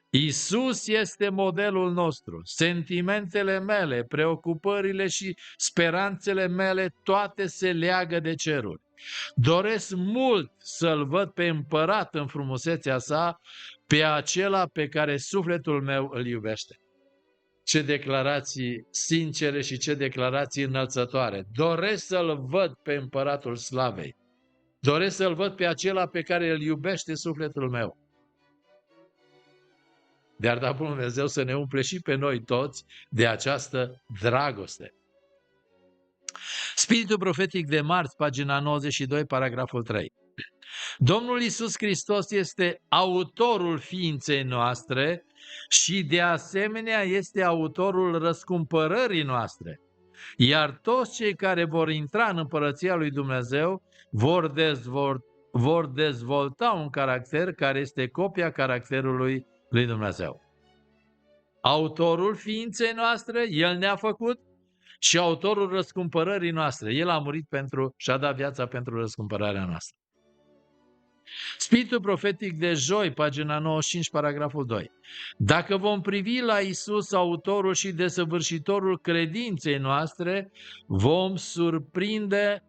Iisus este modelul nostru. Sentimentele mele, preocupările și speranțele mele, toate se leagă de ceruri. Doresc mult să-L văd pe împărat în frumusețea sa, pe acela pe care sufletul meu îl iubește. Ce declarații sincere și ce declarații înălțătoare. Doresc să-L văd pe împăratul slavei. Doresc să-L văd pe acela pe care îl iubește sufletul meu. De-ar da Bunul Dumnezeu să ne umple și pe noi toți de această dragoste. Spiritul profetic de marți, pagina 92, paragraful 3. Domnul Iisus Hristos este autorul ființei noastre și de asemenea este autorul răscumpărării noastre. Iar toți cei care vor intra în împărăția lui Dumnezeu vor dezvolta un caracter care este copia caracterului lui Dumnezeu. Autorul ființei noastre, El ne-a făcut, și autorul răscumpărării noastre. El a murit și a dat viața pentru răscumpărarea noastră. Spiritul profetic de joi, pagina 95, paragraful 2. Dacă vom privi la Iisus, autorul și desăvârșitorul credinței noastre, vom surprinde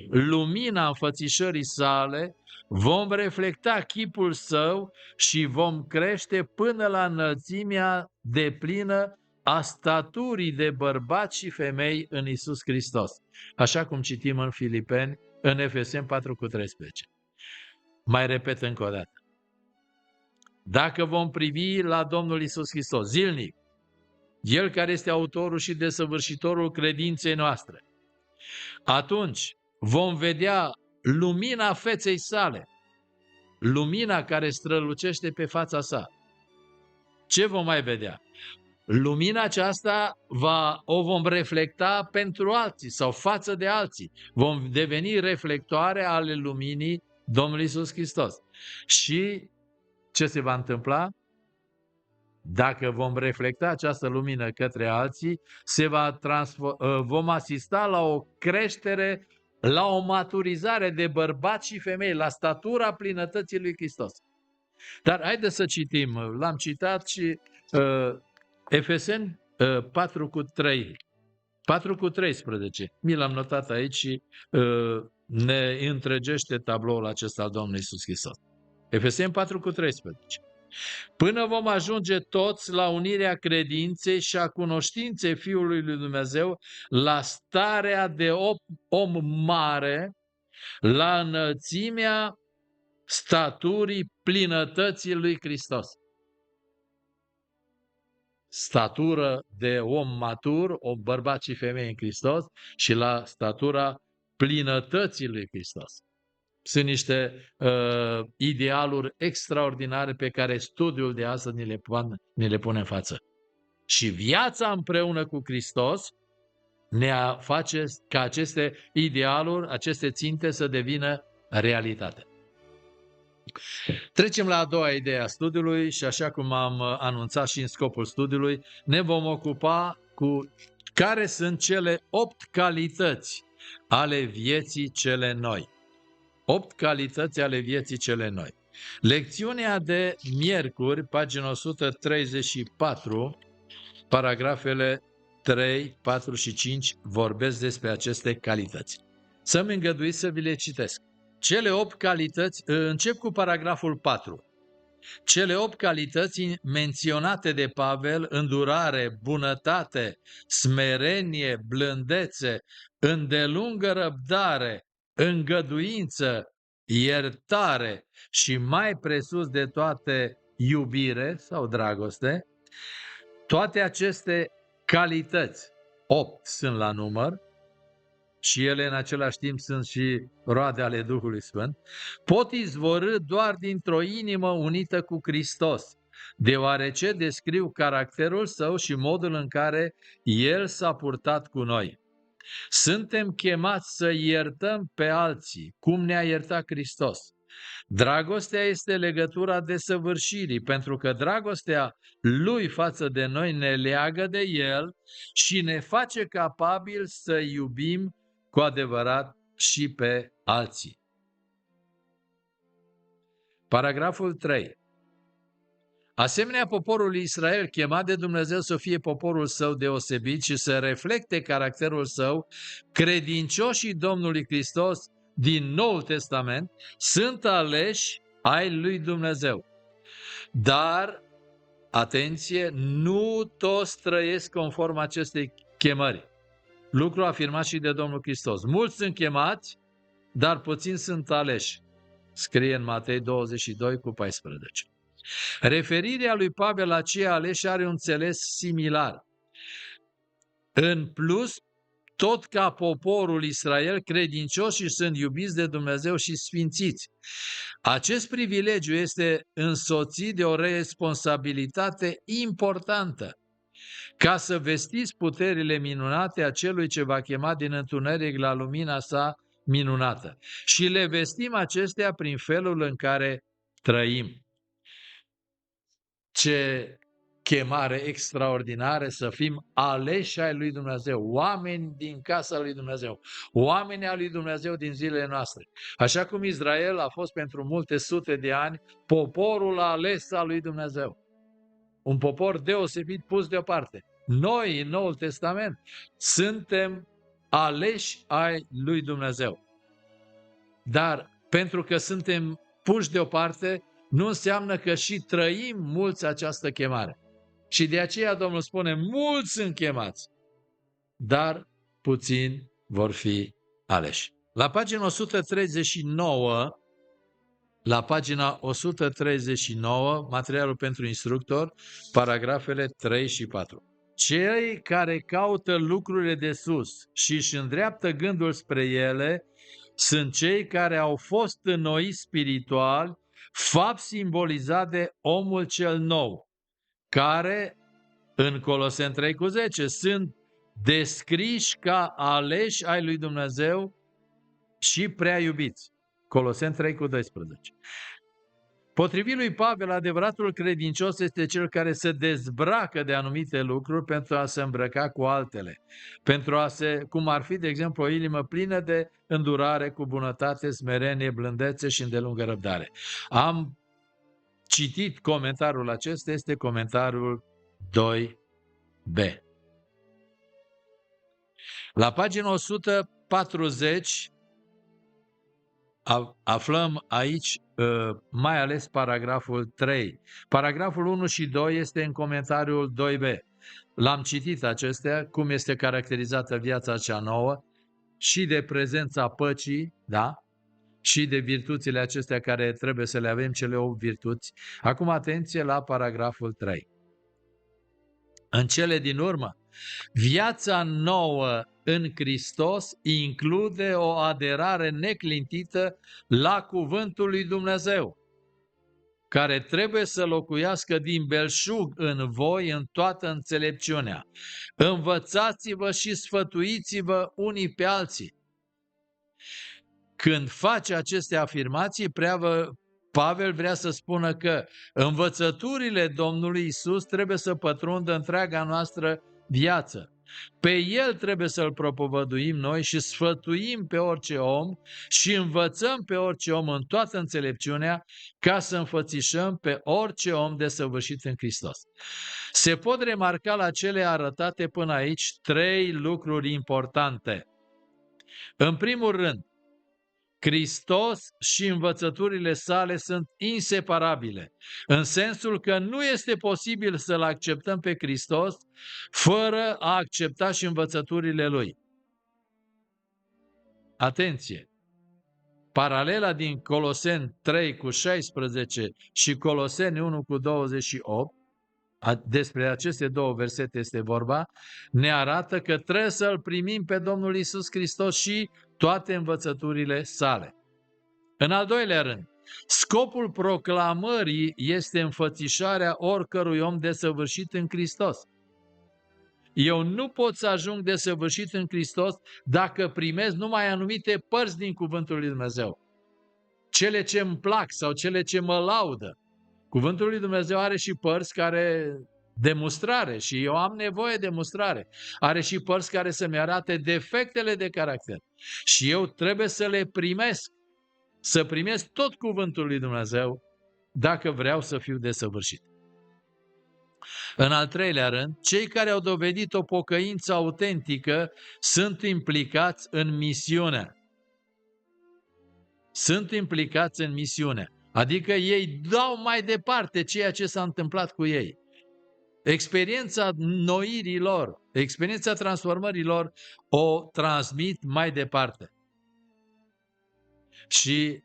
lumina înfățișării sale, vom reflecta chipul său și vom crește până la înălțimea deplină a staturii de bărbați și femei în Iisus Hristos. Așa cum citim în Filipeni, în Efeseni 4:13. Mai repet încă o dată. Dacă vom privi la Domnul Iisus Hristos zilnic, El care este autorul și desăvârșitorul credinței noastre, atunci vom vedea lumina feței sale, lumina care strălucește pe fața sa. Ce vom mai vedea? Lumina aceasta o vom reflecta pentru alții sau față de alții. Vom deveni reflectoare ale luminii Domnului Iisus Hristos. Și ce se va întâmpla? Dacă vom reflecta această lumină către alții, vom asista la o creștere, la o maturizare de bărbați și femei, la statura plinătății lui Hristos. Dar haideți să citim, l-am citat și Efeseni 4:3, 4:13. Mi l-am notat aici și ne întregește tabloul acesta al Domnului Iisus Hristos. Efeseni 4:13. Până vom ajunge toți la unirea credinței și a cunoștinței Fiului lui Dumnezeu, la starea de om mare, la înălțimea staturii plinătății lui Hristos. Statură de om matur, om bărbat și femeie în Hristos, și la statura plinătății lui Hristos. Sunt niște idealuri extraordinare pe care studiul de astăzi ni le pune în față. Și viața împreună cu Hristos ne face ca aceste idealuri, aceste ținte să devină realitate. Trecem la a doua idee a studiului și așa cum am anunțat și în scopul studiului, ne vom ocupa cu care sunt cele 8 calități ale vieții cele noi. 8 calități ale vieții cele noi. Lecțiunea de miercuri, pagina 134, paragrafele 3, 4 și 5 vorbesc despre aceste calități. Să-mi îngăduiți să vi le citesc. Cele 8 calități, încep cu paragraful 4. Cele 8 calități menționate de Pavel, îndurare, bunătate, smerenie, blândețe, îndelungă răbdare, îngăduință, iertare și mai presus de toate iubire sau dragoste, toate aceste calități, 8 sunt la număr, și ele în același timp sunt și roade ale Duhului Sfânt, pot izvorî doar dintr-o inimă unită cu Hristos, deoarece descriu caracterul său și modul în care El s-a purtat cu noi. Suntem chemați să iertăm pe alții, cum ne-a iertat Hristos. Dragostea este legătura desăvârșirii, pentru că dragostea Lui față de noi ne leagă de El și ne face capabili să iubim cu adevărat și pe alții. Paragraful 3. Asemenea, poporul Israel, chemat de Dumnezeu să fie poporul său deosebit și să reflecte caracterul său, credincioșii Domnului Hristos din Noul Testament sunt aleși ai lui Dumnezeu. Dar, atenție, nu toți trăiesc conform acestei chemări. Lucru afirmat și de Domnul Hristos. Mulți sunt chemați, dar puțini sunt aleși. Scrie în Matei 22 cu 14. Referirea lui Pavel la cei aleși are un înțeles similar. În plus, tot ca poporul Israel, credincioșii sunt iubiți de Dumnezeu și sfințiți. Acest privilegiu este însoțit de o responsabilitate importantă, ca să vestiți puterile minunate a celui ce va chema din întuneric la lumina sa minunată. Și le vestim acestea prin felul în care trăim. Ce chemare extraordinară să fim aleși ai lui Dumnezeu, oameni din casa lui Dumnezeu, oameni ai lui Dumnezeu din zilele noastre. Așa cum Israel a fost pentru multe sute de ani poporul ales al lui Dumnezeu. Un popor deosebit pus deoparte. Noi, în Noul Testament, suntem aleși ai lui Dumnezeu. Dar pentru că suntem puși deoparte, nu înseamnă că și trăim mulți această chemare. Și de aceea Domnul spune, mulți sunt chemați, dar puțini vor fi aleși. La pagina 139, materialul pentru instructor, paragrafele 3 și 4. Cei care caută lucrurile de sus și își îndreaptă gândul spre ele sunt cei care au fost înnoiți spiritual, fapt simbolizat de omul cel nou, care, în Coloseni 3:10, sunt descriși ca aleși ai lui Dumnezeu și prea iubiți. Coloseni 3:12. Potrivit lui Pavel, adevăratul credincios este cel care se dezbracă de anumite lucruri pentru a se îmbrăca cu altele, pentru a se, cum ar fi, de exemplu, o inimă plină de îndurare, cu bunătate, smerenie, blândețe și îndelungă răbdare. Am citit comentariul acesta, este comentariul 2b. La pagina 140 aflăm aici mai ales paragraful 3. Paragraful 1 și 2 este în comentariul 2b. L-am citit acestea, cum este caracterizată viața cea nouă și de prezența păcii, da? Și de virtuțile acestea care trebuie să le avem, cele 8 virtuți. Acum atenție la paragraful 3. În cele din urmă, viața nouă în Hristos include o aderare neclintită la cuvântul lui Dumnezeu, care trebuie să locuiască din belșug în voi în toată înțelepciunea. Învățați-vă și sfătuiți-vă unii pe alții. Când face aceste afirmații, Pavel vrea să spună că învățăturile Domnului Isus trebuie să pătrundă întreaga noastră viață. Pe El trebuie să-L propovăduim noi și sfătuim pe orice om și învățăm pe orice om în toată înțelepciunea ca să înfățișăm pe orice om desăvârșit în Hristos. Se pot remarca la cele arătate până aici 3 lucruri importante. În primul rând, Hristos și învățăturile sale sunt inseparabile, în sensul că nu este posibil să-L acceptăm pe Hristos fără a accepta și învățăturile Lui. Atenție! Paralela din Coloseni 3:16 și Coloseni 1:28, despre aceste 2 versete este vorba, ne arată că trebuie să-L primim pe Domnul Iisus Hristos și toate învățăturile sale. În al doilea rând, scopul proclamării este înfățișarea oricărui om desăvârșit în Hristos. Eu nu pot să ajung desăvârșit în Hristos dacă primesc numai anumite părți din Cuvântul lui Dumnezeu. Cele ce îmi plac sau cele ce mă laudă. Cuvântul lui Dumnezeu are și părți care demonstrare și eu am nevoie de demonstrare. Are și părți care să-mi arate defectele de caracter. Și eu trebuie să le primesc. Să primesc tot cuvântul lui Dumnezeu dacă vreau să fiu desăvârșit. În al treilea rând, cei care au dovedit o pocăință autentică sunt implicați în misiune. Sunt implicați în misiune. Adică ei dau mai departe ceea ce s-a întâmplat cu ei. Experiența noirii lor, experiența transformării lor o transmit mai departe. Și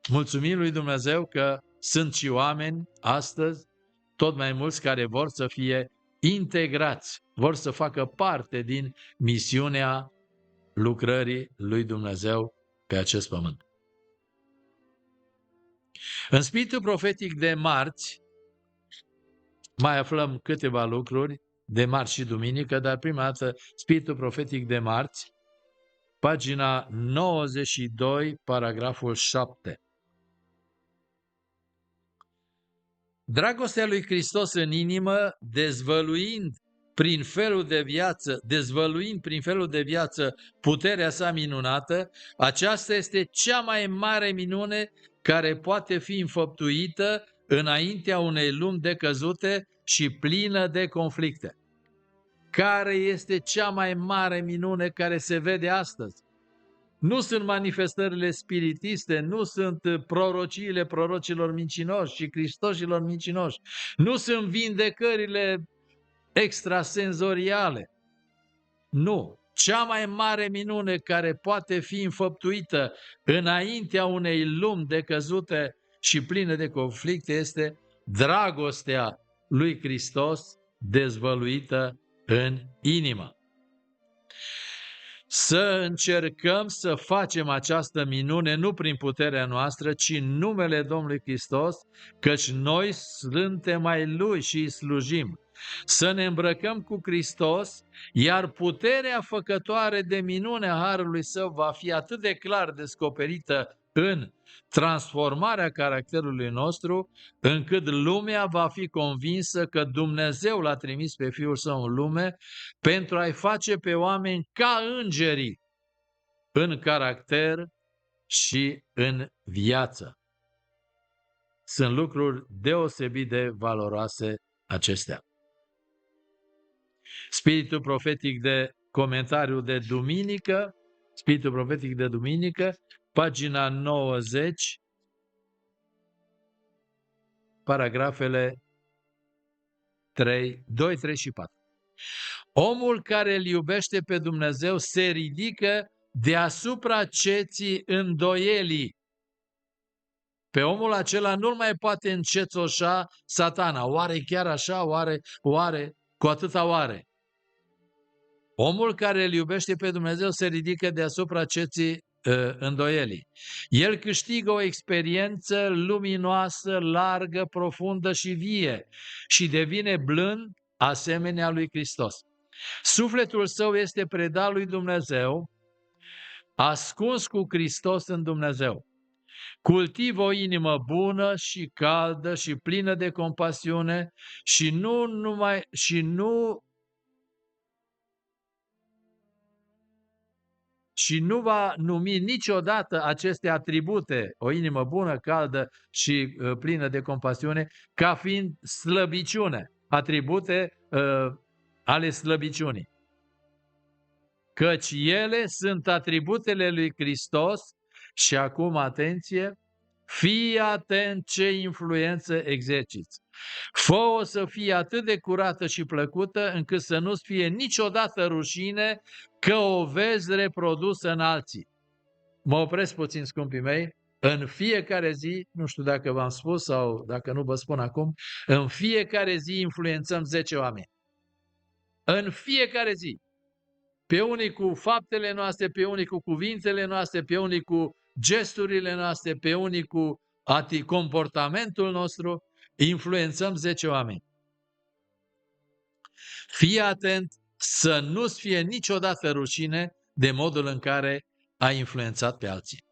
mulțumim lui Dumnezeu că sunt și oameni astăzi, tot mai mulți, care vor să fie integrați, vor să facă parte din misiunea lucrării lui Dumnezeu pe acest pământ. În spiritul profetic de marți mai aflăm câteva lucruri, de marți și duminică, dar prima dată spiritul profetic de marți, pagina 92, paragraful 7. Dragostea lui Hristos în inimă, dezvăluind prin felul de viață puterea sa minunată, aceasta este cea mai mare minune care poate fi înfăptuită înaintea unei lumi decăzute și plină de conflicte. Care este cea mai mare minune care se vede astăzi? Nu sunt manifestările spiritiste, nu sunt prorociile prorocilor mincinoși și Hristoșilor mincinoși, nu sunt vindecările extrasenzoriale. Nu. Cea mai mare minune care poate fi înfăptuită înaintea unei lumi decăzute și pline de conflicte este dragostea lui Hristos dezvăluită în inimă. Să încercăm să facem această minune nu prin puterea noastră, ci în numele Domnului Hristos, căci noi suntem ai Lui și îi slujim. Să ne îmbrăcăm cu Hristos, iar puterea făcătoare de minune a Harului Său va fi atât de clar descoperită în transformarea caracterului nostru, încât lumea va fi convinsă că Dumnezeu l-a trimis pe Fiul Său în lume pentru a-i face pe oameni ca îngerii în caracter și în viață. Sunt lucruri deosebit de valoroase acestea. Spiritul profetic de comentariu de duminică, Spiritul profetic de duminică, pagina 90, paragrafele 2, 3 și 4. Omul care îl iubește pe Dumnezeu se ridică deasupra ceții îndoielii. Pe omul acela nu-l mai poate încețoșa Satana. Oare chiar așa? Oare? Cu atâta oare? Omul care îl iubește pe Dumnezeu se ridică deasupra ceții îndoielii. El câștigă o experiență luminoasă, largă, profundă și vie și devine blând asemenea lui Hristos. Sufletul său este predat lui Dumnezeu, ascuns cu Hristos în Dumnezeu. Cultivă o inimă bună și caldă și plină de compasiune și nu va numi niciodată aceste atribute, o inimă bună, caldă și plină de compasiune, ca fiind slăbiciune, atribute ale slăbiciunii. Căci ele sunt atributele lui Hristos și acum, atenție, fii atent ce influență exerciți. Fă-o să fie atât de curată și plăcută încât să nu-ți fie niciodată rușine că o vezi reprodusă în alții. Mă opresc puțin, scumpii mei. În fiecare zi, nu știu dacă v-am spus sau dacă nu vă spun acum, în fiecare zi influențăm 10 oameni. În fiecare zi. Pe unii cu faptele noastre, pe unii cu cuvintele noastre, pe unii cu gesturile noastre, pe unii cu comportamentul nostru, influențăm 10 oameni. Fii atent să nu-ți fie niciodată rușine de modul în care ai influențat pe alții.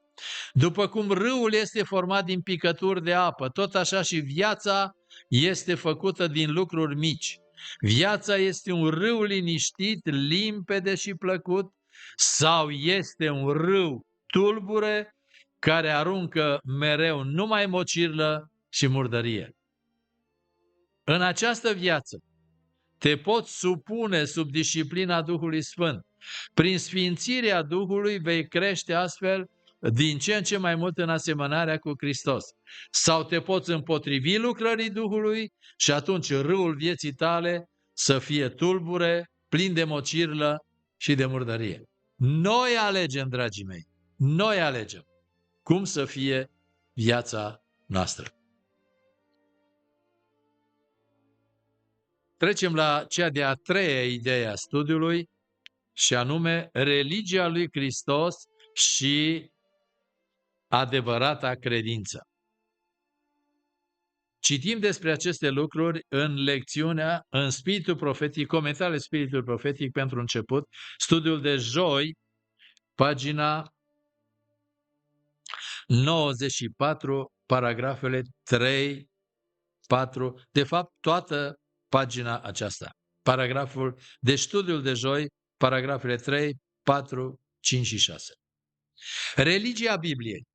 După cum râul este format din picături de apă, tot așa și viața este făcută din lucruri mici. Viața este un râu liniștit, limpede și plăcut, sau este un râu tulbure care aruncă mereu numai mocirlă și murdărie. În această viață te poți supune sub disciplina Duhului Sfânt. Prin sfințirea Duhului vei crește astfel din ce în ce mai mult în asemănarea cu Hristos. Sau te poți împotrivi lucrării Duhului și atunci râul vieții tale să fie tulbure, plin de mocirlă și de murdărie. Noi alegem, dragii mei, noi alegem cum să fie viața noastră. Trecem la cea de-a treia idee a studiului, și anume religia lui Hristos și adevărata credință. Citim despre aceste lucruri în lecțiunea în Spiritul Profetic, comentariile Spiritul Profetic pentru început, studiul de joi, pagina 94, paragrafele 3, 4, de fapt toată pagina aceasta. Paragraful de studiul de joi, paragrafele 3, 4, 5 și 6. Religia Bibliei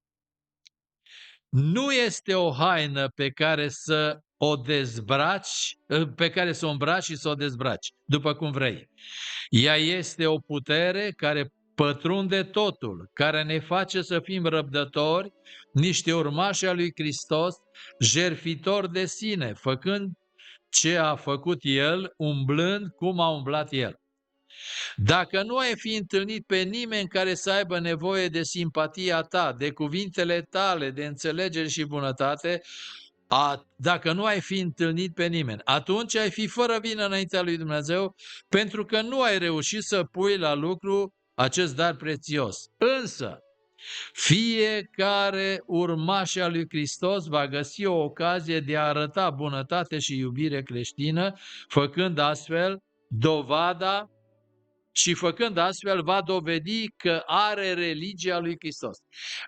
nu este o haină pe care să o dezbraci, pe care să o îmbraci și să o dezbraci, după cum vrei. Ea este o putere care pătrunde totul, care ne face să fim răbdători, niște urmași ai lui Hristos, jertfitori de sine, făcând ce a făcut El, umblând cum a umblat El. Dacă nu ai fi întâlnit pe nimeni care să aibă nevoie de simpatia ta, de cuvintele tale, de înțelegere și bunătate, dacă nu ai fi întâlnit pe nimeni, atunci ai fi fără vină înaintea lui Dumnezeu, pentru că nu ai reușit să pui la lucru acest dar prețios. Însă, fiecare urmaș al lui Hristos va găsi o ocazie de a arăta bunătate și iubire creștină, făcând astfel va dovedi că are religia lui Hristos.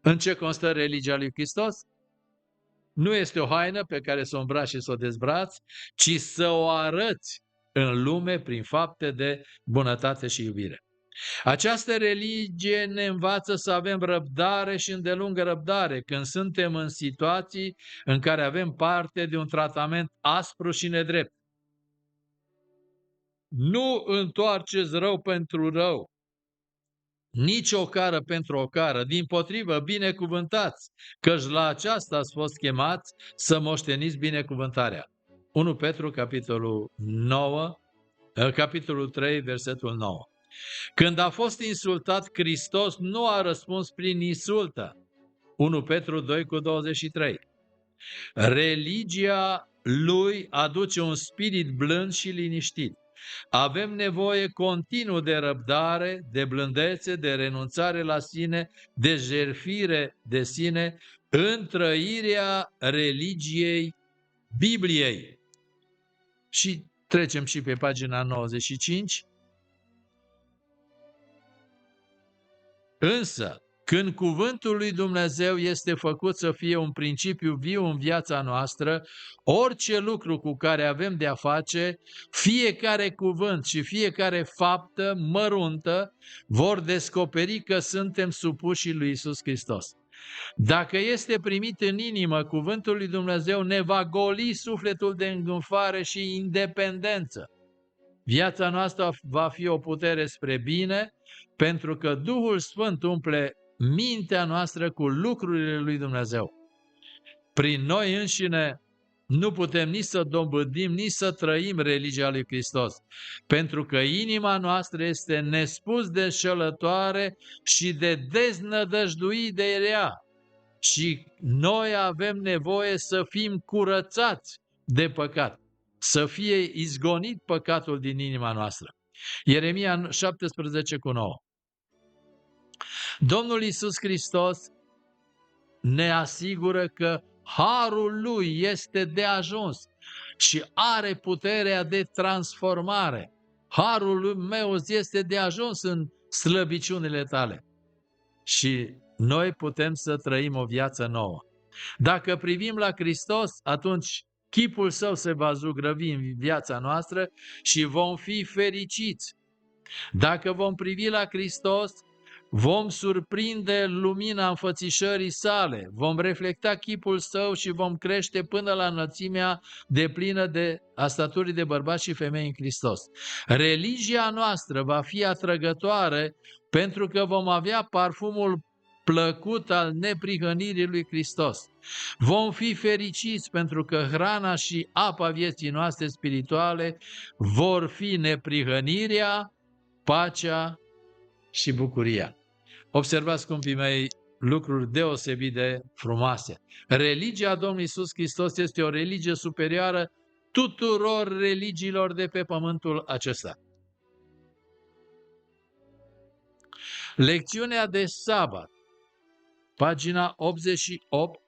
În ce constă religia lui Hristos? Nu este o haină pe care să o îmbraci și să o dezbrați, ci să o arăți în lume prin fapte de bunătate și iubire. Această religie ne învață să avem răbdare și îndelungă răbdare când suntem în situații în care avem parte de un tratament aspru și nedrept. Nu întoarceți rău pentru rău, nici o cară pentru o cară, dimpotrivă binecuvântați, căci la aceasta ați fost chemați să moșteniți binecuvântarea. 1 Petru, capitolul 3, versetul 9. Când a fost insultat, Hristos nu a răspuns prin insultă. 1 Petru 2 cu 23. Religia lui aduce un spirit blând și liniștit. Avem nevoie continuu de răbdare, de blândețe, de renunțare la sine, de jertfire de sine, în trăirea religiei Bibliei. Și trecem și pe pagina 95. Însă, Când cuvântul lui Dumnezeu este făcut să fie un principiu viu în viața noastră, orice lucru cu care avem de a face, fiecare cuvânt și fiecare faptă măruntă vor descoperi că suntem supuși lui Iisus Hristos. Dacă este primit în inimă, cuvântul lui Dumnezeu ne va goli sufletul de îngânfare și independență. Viața noastră va fi o putere spre bine, pentru că Duhul Sfânt umple mintea noastră cu lucrurile lui Dumnezeu. Prin noi înșine nu putem nici să dobândim, nici să trăim religia lui Hristos, pentru că inima noastră este nespus de înșelătoare și de deznădăjduit de rea. Și noi avem nevoie să fim curățați de păcat, să fie izgonit păcatul din inima noastră. Ieremia 17:9. Domnul Iisus Hristos ne asigură că harul lui este de ajuns și are puterea de transformare. Harul meu este de ajuns în slăbiciunile tale. Și noi putem să trăim o viață nouă. Dacă privim la Hristos, atunci chipul său se va zugrăvi în viața noastră și vom fi fericiți. Dacă vom privi la Hristos, vom surprinde lumina înfățișării sale, vom reflecta chipul său și vom crește până la înălțimea deplină a staturii de bărbați și femei în Hristos. Religia noastră va fi atrăgătoare pentru că vom avea parfumul plăcut al neprihănirii lui Hristos. Vom fi fericiți pentru că hrana și apa vieții noastre spirituale vor fi neprihănirea, pacea și bucuria. Observați, scumpii mei, lucruri deosebit de frumoase. Religia Domnului Iisus Hristos este o religie superioară tuturor religiilor de pe pământul acesta. Lecțiunea de sabat, pagina 88.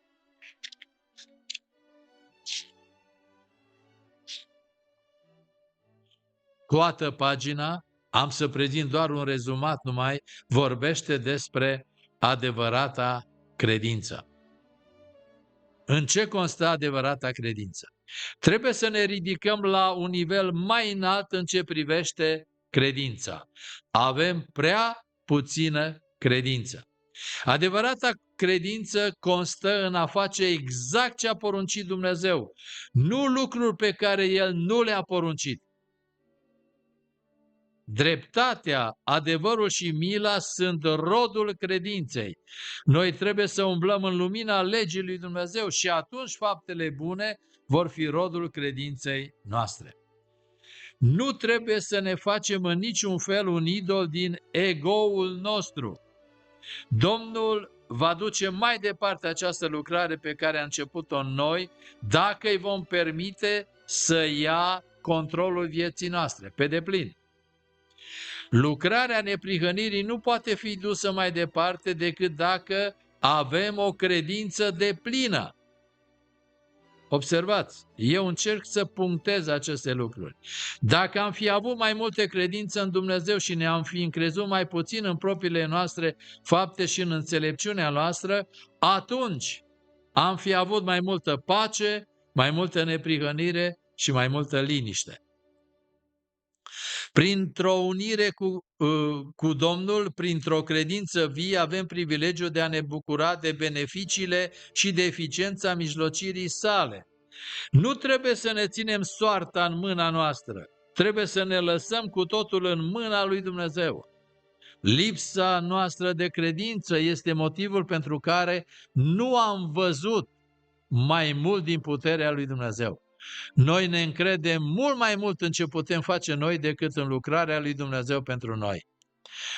Toată pagina, am să prezint doar un rezumat numai, vorbește despre adevărata credință. În ce constă adevărata credință? Trebuie să ne ridicăm la un nivel mai înalt în ce privește credința. Avem prea puțină credință. Adevărata credință constă în a face exact ce a poruncit Dumnezeu, nu lucruri pe care El nu le-a poruncit. Dreptatea, adevărul și mila sunt rodul credinței. Noi trebuie să umblăm în lumina legii lui Dumnezeu și atunci faptele bune vor fi rodul credinței noastre. Nu trebuie să ne facem în niciun fel un idol din ego-ul nostru. Domnul va duce mai departe această lucrare pe care a început-o în noi, dacă îi vom permite să ia controlul vieții noastre pe deplin. Lucrarea neprihănirii nu poate fi dusă mai departe decât dacă avem o credință deplină. Observați, eu încerc să punctez aceste lucruri. Dacă am fi avut mai multe credință în Dumnezeu și ne-am fi încrezut mai puțin în propriile noastre fapte și în înțelepciunea noastră, atunci am fi avut mai multă pace, mai multă neprihănire și mai multă liniște. Printr-o unire cu Domnul, printr-o credință vie, avem privilegiul de a ne bucura de beneficiile și de eficiența mijlocirii sale. Nu trebuie să ne ținem soarta în mâna noastră, trebuie să ne lăsăm cu totul în mâna lui Dumnezeu. Lipsa noastră de credință este motivul pentru care nu am văzut mai mult din puterea lui Dumnezeu. Noi ne încredem mult mai mult în ce putem face noi decât în lucrarea lui Dumnezeu pentru noi.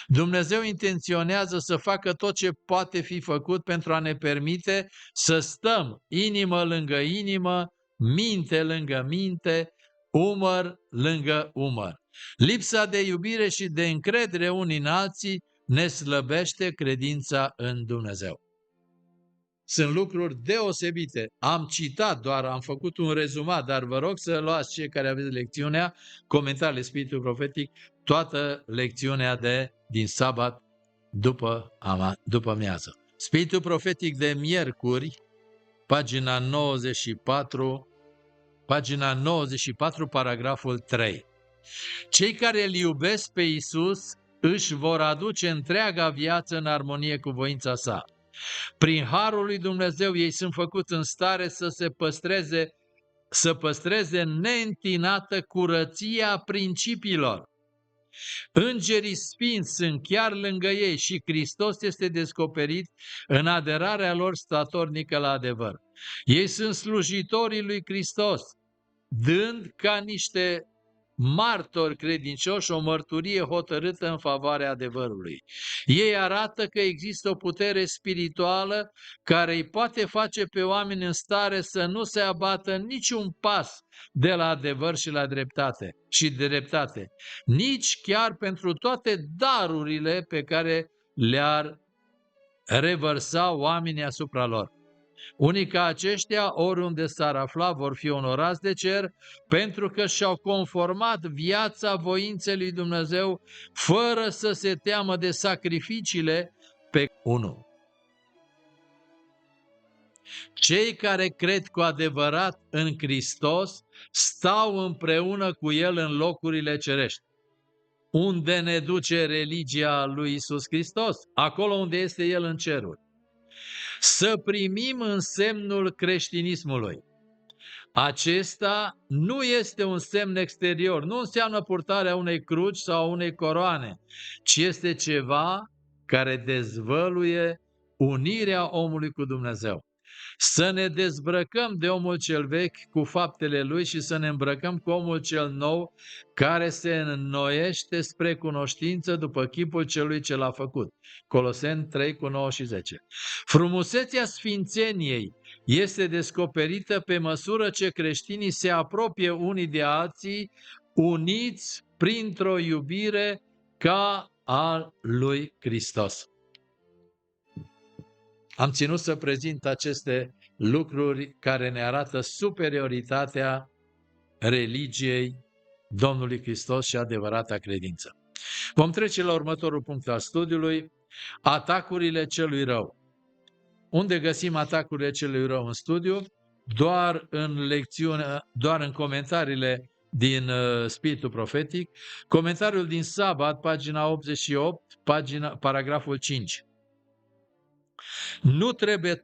Dumnezeu intenționează să facă tot ce poate fi făcut pentru a ne permite să stăm inimă lângă inimă, minte lângă minte, umăr lângă umăr. Lipsa de iubire și de încredere unii în alții ne slăbește credința în Dumnezeu. Sunt lucruri deosebite. Am citat doar, am făcut un rezumat, dar vă rog să luați cei care aveți lecțiunea, comentariile Spiritului Profetic, toată lecțiunea din sabat după amiază. Spiritul profetic de miercuri, pagina 94, paragraful 3. Cei care îl iubesc pe Iisus își vor aduce întreaga viață în armonie cu voința sa. Prin harul lui Dumnezeu ei sunt făcuți în stare să păstreze neîntinată curăția principiilor. Îngerii sfinți sunt chiar lângă ei și Hristos este descoperit în aderarea lor statornică la adevăr. Ei sunt slujitorii lui Hristos, dând ca niște martori credincioși o mărturie hotărâtă în favoarea adevărului. Ei arată că există o putere spirituală care îi poate face pe oameni în stare să nu se abată niciun pas de la adevăr și la dreptate, nici chiar pentru toate darurile pe care le-ar revărsa oamenii asupra lor. Unii ca aceștia, oriunde s-ar afla, vor fi onorați de cer, pentru că și-au conformat viața voinței lui Dumnezeu, fără să se teamă de sacrificiile pe 1. Cei care cred cu adevărat în Hristos stau împreună cu El în locurile cerești. Unde ne duce religia lui Iisus Hristos? Acolo unde este El în ceruri. Să primim însemnul creștinismului. Acesta nu este un semn exterior, nu înseamnă purtarea unei cruci sau unei coroane, ci este ceva care dezvăluie unirea omului cu Dumnezeu. Să ne dezbrăcăm de omul cel vechi cu faptele lui și să ne îmbrăcăm cu omul cel nou care se înnoiește spre cunoștință după chipul celui ce l-a făcut. Coloseni 3 cu 9 și 10. Frumusețea sfințeniei este descoperită pe măsură ce creștinii se apropie unii de alții, uniți printr-o iubire ca a lui Hristos. Am ținut să prezint aceste lucruri care ne arată superioritatea religiei Domnului Hristos și adevărata credință. Vom trece la următorul punct al studiului, atacurile celui rău. Unde găsim atacurile celui rău în studiu? Doar în comentariile din Spiritul Profetic. Comentariul din Sabat, pagina 88, paragraful 5. Nu trebuie,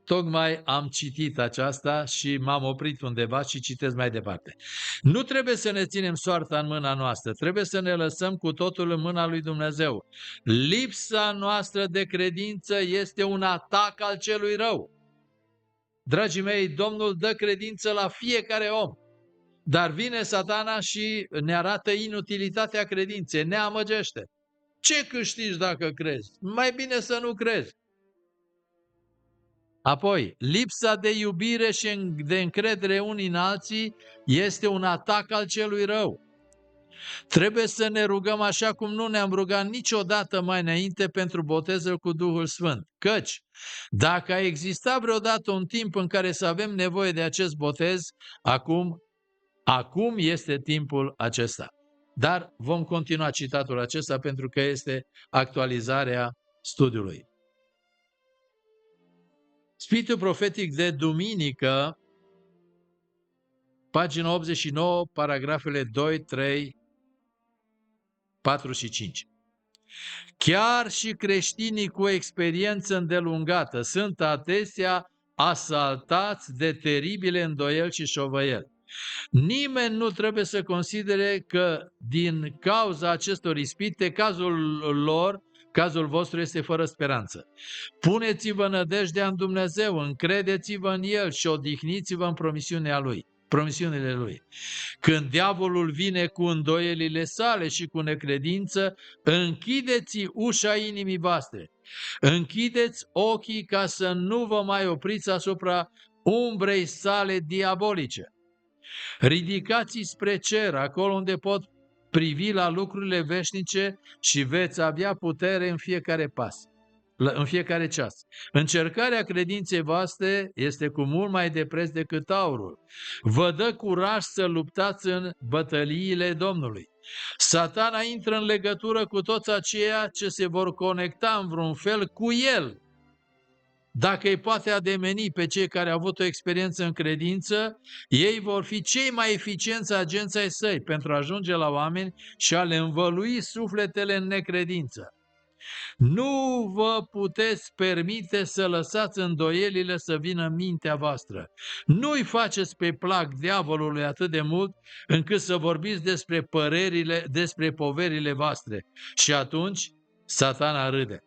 tocmai am citit aceasta și m-am oprit undeva și citesc mai departe. Nu trebuie să ne ținem soarta în mâna noastră, trebuie să ne lăsăm cu totul în mâna lui Dumnezeu. Lipsa noastră de credință este un atac al celui rău. Dragii mei, Domnul dă credință la fiecare om, dar vine Satana și ne arată inutilitatea credinței, ne amăgește. Ce câștigi dacă crezi? Mai bine să nu crezi. Apoi, lipsa de iubire și de încredere unii în alții este un atac al celui rău. Trebuie să ne rugăm așa cum nu ne-am rugat niciodată mai înainte pentru botezul cu Duhul Sfânt. Căci, dacă a existat vreodată un timp în care să avem nevoie de acest botez, acum este timpul acesta. Dar vom continua citatul acesta pentru că este actualizarea studiului. Spiritul profetic de duminică, pagina 89, paragrafele 2, 3, 4 și 5. Chiar și creștinii cu experiență îndelungată sunt adesea asaltați de teribile îndoieli și șovăieli. Nimeni nu trebuie să considere că din cauza acestor ispite, cazul vostru este fără speranță. Puneți-vă nădejdea în Dumnezeu, încredeți-vă în El și odihniți-vă în promisiunile Lui. Când diavolul vine cu îndoielile sale și cu necredință, închideți ușa inimii voastre. Închideți ochii ca să nu vă mai opriți asupra umbrei sale diabolice. Ridicați spre cer, acolo unde pot privi la lucrurile veșnice și veți avea putere în fiecare pas. în fiecare ceas. Încercarea credinței voastre este cu mult mai de preț decât aurul. Vă dă curaj să luptați în bătăliile Domnului. Satana intră în legătură cu toți aceia ce se vor conecta în vreun fel cu el. Dacă îi poate ademeni pe cei care au avut o experiență în credință, ei vor fi cei mai eficienți agenți ai săi pentru a ajunge la oameni și a le învălui sufletele în necredință. Nu vă puteți permite să lăsați îndoielile să vină în mintea voastră. Nu-i faceți pe plac diavolului atât de mult încât să vorbiți despre poverile voastre. Și atunci Satana râde.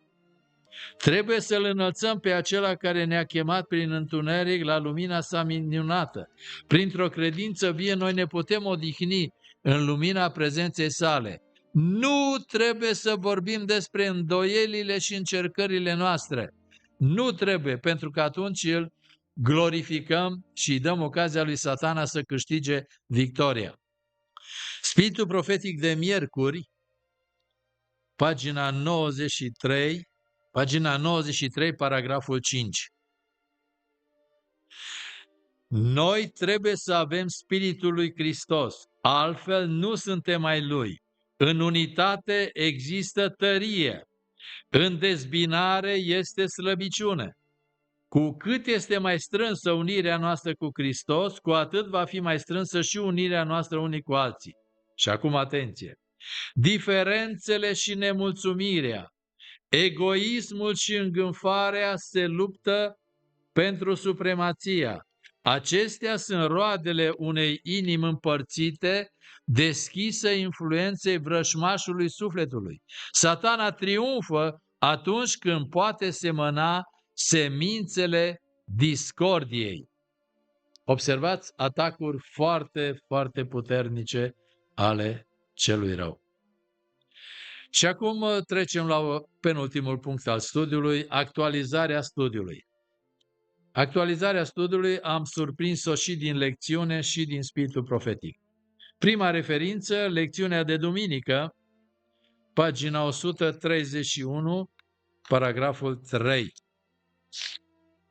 Trebuie să-L înălțăm pe acela care ne-a chemat prin întuneric la lumina sa minunată. Printr-o credință vie noi ne putem odihni în lumina prezenței sale. Nu trebuie să vorbim despre îndoielile și încercările noastre. Nu trebuie, pentru că atunci îl glorificăm și îi dăm ocazia lui Satana să câștige victoria. Spiritul profetic de miercuri, pagina 93, paragraful 5. Noi trebuie să avem Spiritul lui Hristos, altfel nu suntem ai Lui. În unitate există tărie, în dezbinare este slăbiciune. Cu cât este mai strânsă unirea noastră cu Hristos, cu atât va fi mai strânsă și unirea noastră unii cu alții. Și acum atenție! Diferențele și nemulțumirea, egoismul și îngânfarea se luptă pentru supremația. Acestea sunt roadele unei inimi împărțite, deschise influenței vrășmașului sufletului. Satana triumfă atunci când poate semăna semințele discordiei. Observați atacuri foarte, foarte puternice ale celui rău. Și acum trecem la penultimul punct al studiului, actualizarea studiului. Actualizarea studiului am surprins-o și din lecțiune și din spiritul profetic. Prima referință, lecțiunea de duminică, pagina 131, paragraful 3.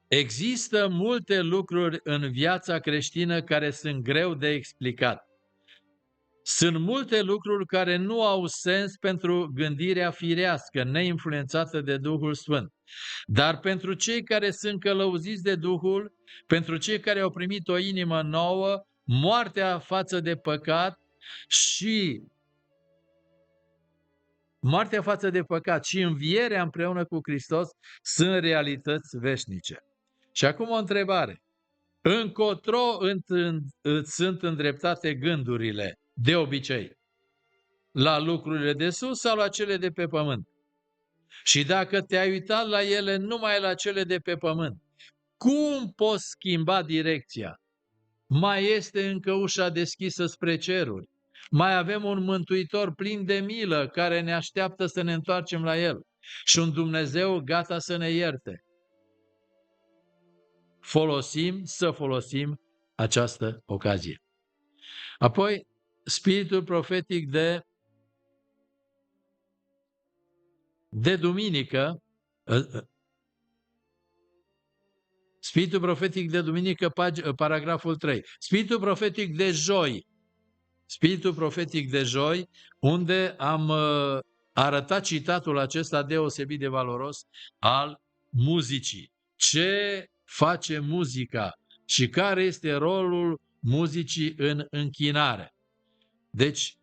Există multe lucruri în viața creștină care sunt greu de explicat. Sunt multe lucruri care nu au sens pentru gândirea firească, neinfluențată de Duhul Sfânt. Dar pentru cei care sunt călăuziți de Duhul, pentru cei care au primit o inimă nouă, moartea față de păcat și învierea împreună cu Hristos sunt realități veșnice. Și acum o întrebare. Încotro sunt îndreptate gândurile de obicei? La lucrurile de sus sau la cele de pe pământ? Și dacă te-ai uitat la ele numai la cele de pe pământ, cum poți schimba direcția? Mai este încă ușa deschisă spre ceruri. Mai avem un Mântuitor plin de milă care ne așteaptă să ne întoarcem la El și un Dumnezeu gata să ne ierte. Să folosim această ocazie. Apoi, spiritul profetic de duminică, spiritul profetic de duminică, paragraful 3. Spiritul profetic de joi, unde am arătat citatul acesta deosebit de valoros al muzicii. Ce face muzica și care este rolul muzicii în închinare? Deci,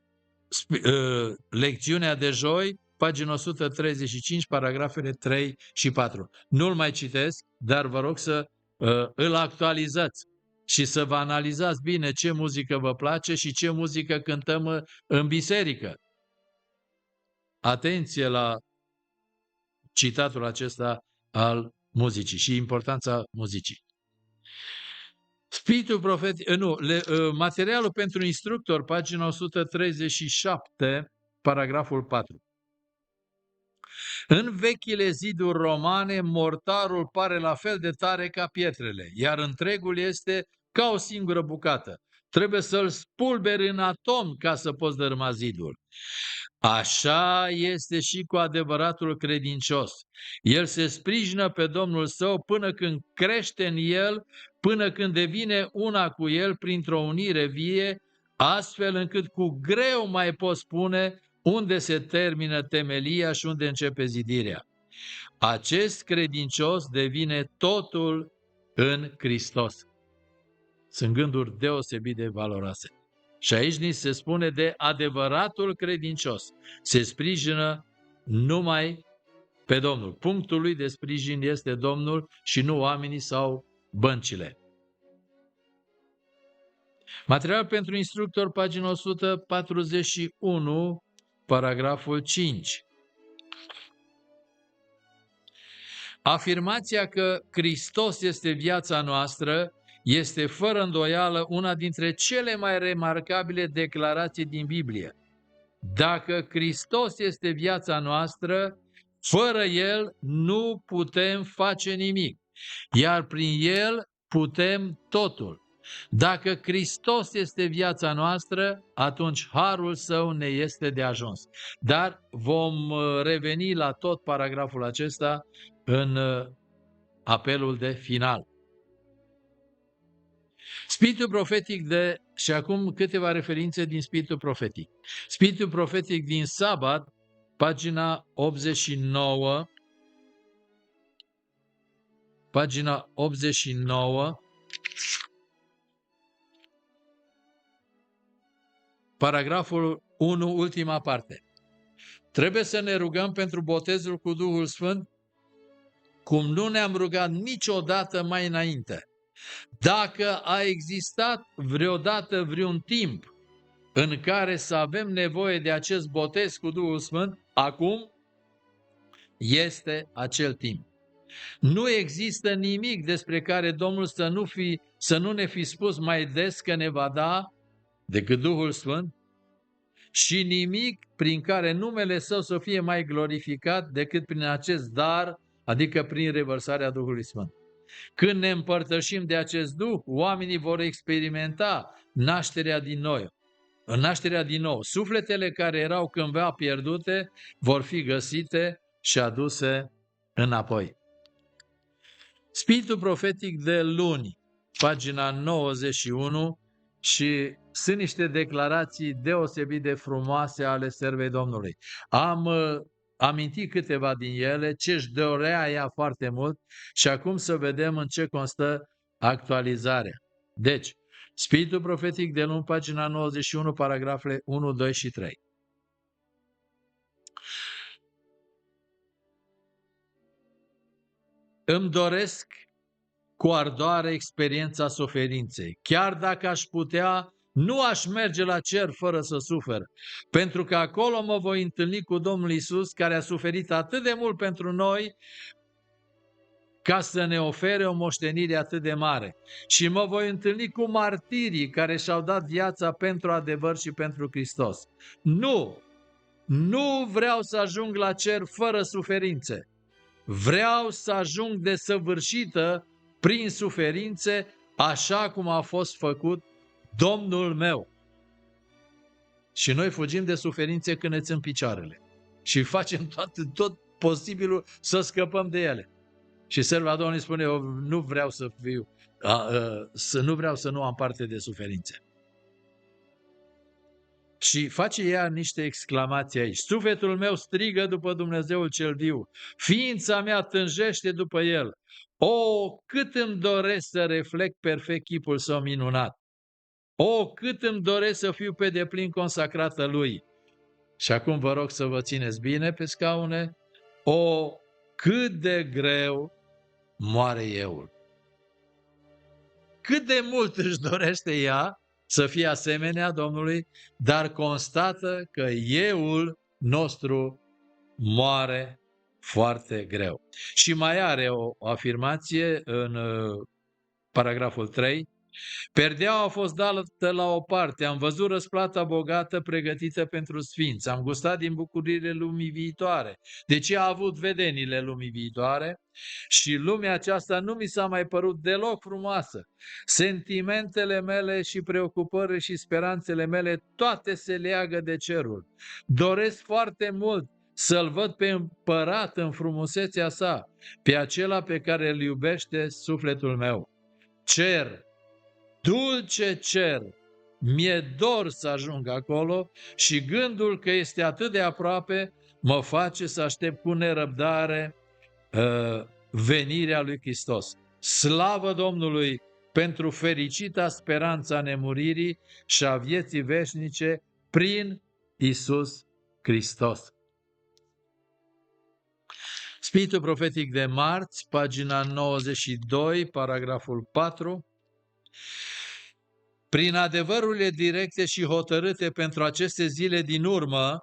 lecțiunea de joi, pagina 135, paragrafele 3 și 4. Nu-l mai citesc, dar vă rog să îl actualizați și să vă analizați bine ce muzică vă place și ce muzică cântăm în biserică. Atenție la citatul acesta al muzicii și importanța muzicii. Spiritul profetic, materialul pentru instructor, pagina 137, paragraful 4. În vechile ziduri romane, mortarul pare la fel de tare ca pietrele, iar întregul este ca o singură bucată. trebuie să-l spulberi în atom ca să poți dărâma zidul. Așa este și cu adevăratul credincios. El se sprijină pe Domnul său până când crește în el, până când devine una cu el printr-o unire vie, astfel încât cu greu mai poți spune unde se termină temelia și unde începe zidirea. Acest credincios devine totul în Hristos. Sunt gânduri deosebit de valoroase. Și aici ni se spune de adevăratul credincios. Se sprijină numai pe Domnul. Punctul lui de sprijin este Domnul și nu oamenii sau băncile. Material pentru instructor, pagina 141, paragraful 5. Afirmația că Hristos este viața noastră este fără îndoială una dintre cele mai remarcabile declarații din Biblie. Dacă Hristos este viața noastră, fără El nu putem face nimic, iar prin El putem totul. Dacă Hristos este viața noastră, atunci harul Său ne este de ajuns. Dar vom reveni la tot paragraful acesta în apelul de final. Spiritul profetic și acum câteva referințe din spiritul profetic. Spiritul profetic din Sabat, pagina 89, paragraful 1, ultima parte. Trebuie să ne rugăm pentru botezul cu Duhul Sfânt cum nu ne-am rugat niciodată mai înainte. Dacă a existat vreodată vreun timp în care să avem nevoie de acest botez cu Duhul Sfânt, acum este acel timp. Nu există nimic despre care Domnul să nu ne fi spus mai des că ne va da decât Duhul Sfânt și nimic prin care numele Său să fie mai glorificat decât prin acest dar, adică prin revărsarea Duhului Sfânt. Când ne împărtășim de acest Duh, oamenii vor experimenta nașterea din nou. Sufletele care erau cândva pierdute vor fi găsite și aduse înapoi. Spiritul profetic de luni, pagina 91, și sunt niște declarații deosebit de frumoase ale servei Domnului. Am amintit câteva din ele, ce își dorea ea foarte mult și acum să vedem în ce constă actualizarea. Deci, Spiritul profetic de luni, pagina 91, paragrafele 1, 2 și 3. Îmi doresc cu ardoare experiența suferinței. Chiar dacă aș putea, nu aș merge la cer fără să sufer, pentru că acolo mă voi întâlni cu Domnul Iisus, care a suferit atât de mult pentru noi, ca să ne ofere o moștenire atât de mare. Și mă voi întâlni cu martirii care și-au dat viața pentru adevăr și pentru Hristos. Nu vreau să ajung la cer fără suferințe. Vreau să ajung desăvârșită prin suferințe, așa cum a fost făcut Domnul meu. Și noi fugim de suferințe când ne țin picioarele. Și facem tot posibilul să scăpăm de ele. Și serva Domnului spune, eu nu vreau să nu am parte de suferințe. Și face ea niște exclamații aici. Sufletul meu strigă după Dumnezeul cel viu. Ființa mea tânjește după El. O, cât îmi doresc să reflect perfect chipul Său minunat. O, cât îmi doresc să fiu pe deplin consacrată Lui. Și acum vă rog să vă țineți bine pe scaune. O, cât de greu moare euul. Cât de mult își dorește ea să fie asemenea Domnului, dar constată că euul nostru moare foarte greu. Și mai are o afirmație în paragraful 3. Perdeaua a fost dată la o parte, am văzut răsplata bogată pregătită pentru sfinți, am gustat din bucuriile lumii viitoare, deci a avut vedenile lumii viitoare și lumea aceasta nu mi s-a mai părut deloc frumoasă. Sentimentele mele și preocupările și speranțele mele toate se leagă de cerul. Doresc foarte mult să-l văd pe împărat în frumusețea sa, pe acela pe care îl iubește sufletul meu. Cer, dulce cer, mi-e dor să ajung acolo și gândul că este atât de aproape mă face să aștept cu nerăbdare venirea lui Hristos. Slavă Domnului pentru fericita speranța nemuririi și a vieții veșnice prin Iisus Hristos. Spiritul profetic de marți, pagina 92, paragraful 4. Prin adevărurile directe și hotărâte pentru aceste zile din urmă,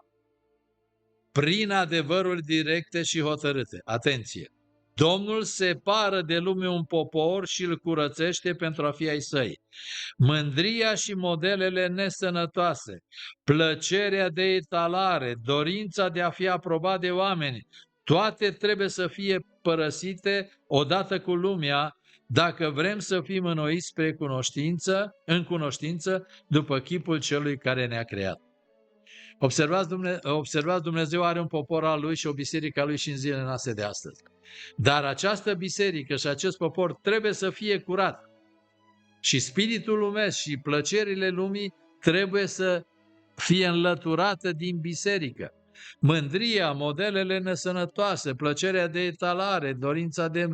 prin adevăruri directe și hotărâte, atenție, Domnul separă de lume un popor și îl curățește pentru a fi ai săi. Mândria și modelele nesănătoase, plăcerea de etalare, dorința de a fi aprobat de oameni, toate trebuie să fie părăsite odată cu lumea dacă vrem să fim înnoiți spre în cunoștință după chipul celui care ne-a creat. Observați, Dumnezeu are un popor al lui și o biserică a lui și în zilele noastre de astăzi. Dar această biserică și acest popor trebuie să fie curat. Și spiritul lumesc și plăcerile lumii trebuie să fie înlăturată din biserică. Mândria, modelele nesănătoase, plăcerea de etalare, dorința de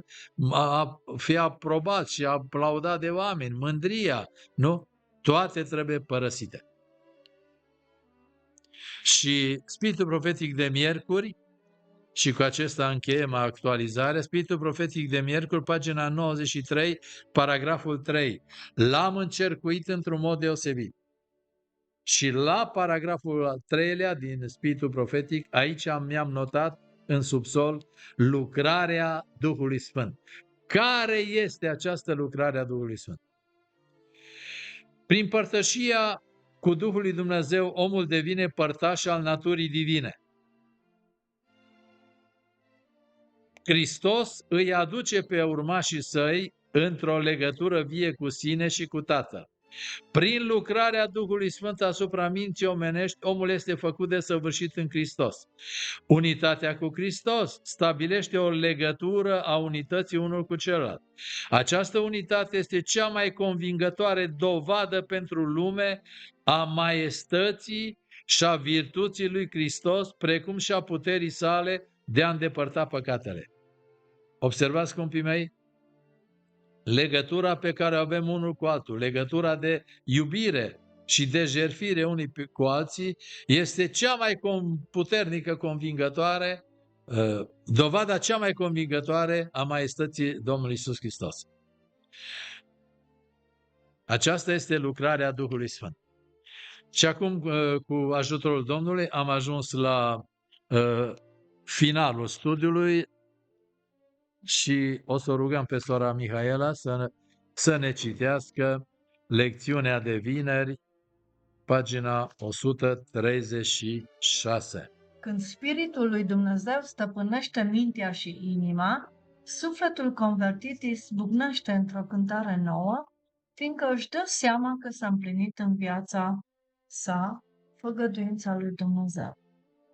a fi aprobat și aplaudat de oameni, mândria, nu? Toate trebuie părăsite. Și spiritul profetic de miercuri, și cu acesta încheiem actualizarea, spiritul profetic de miercuri, pagina 93, paragraful 3. L-am încercuit într-un mod deosebit. Și la paragraful al 3-lea din spiritul profetic, aici mi-am notat în subsol lucrarea Duhului Sfânt. Care este această lucrare a Duhului Sfânt? Prin părtășia cu Duhul lui Dumnezeu, omul devine părtaș al naturii divine. Hristos îi aduce pe urmașii săi într-o legătură vie cu sine și cu Tatăl. Prin lucrarea Duhului Sfânt asupra minții omenești, omul este făcut desăvârșit în Hristos. Unitatea cu Hristos stabilește o legătură a unității unul cu celălalt. Această unitate este cea mai convingătoare dovadă pentru lume a maiestății și a virtuții lui Hristos, precum și a puterii sale de a îndepărta păcatele. Observați, scumpii mei, legătura pe care o avem unul cu altul, legătura de iubire și de jertfire unii cu alții, este cea mai puternică convingătoare, dovada cea mai convingătoare a maiestății Domnului Iisus Hristos. Aceasta este lucrarea Duhului Sfânt. Și acum, cu ajutorul Domnului, am ajuns la finalul studiului și o să rugăm pe sora Mihaela să ne citească lecțiunea de vineri, pagina 136. Când Spiritul lui Dumnezeu stăpânește mintea și inima, sufletul convertit izbucnește într-o cântare nouă, fiindcă își dă seama că s-a împlinit în viața sa făgăduința lui Dumnezeu,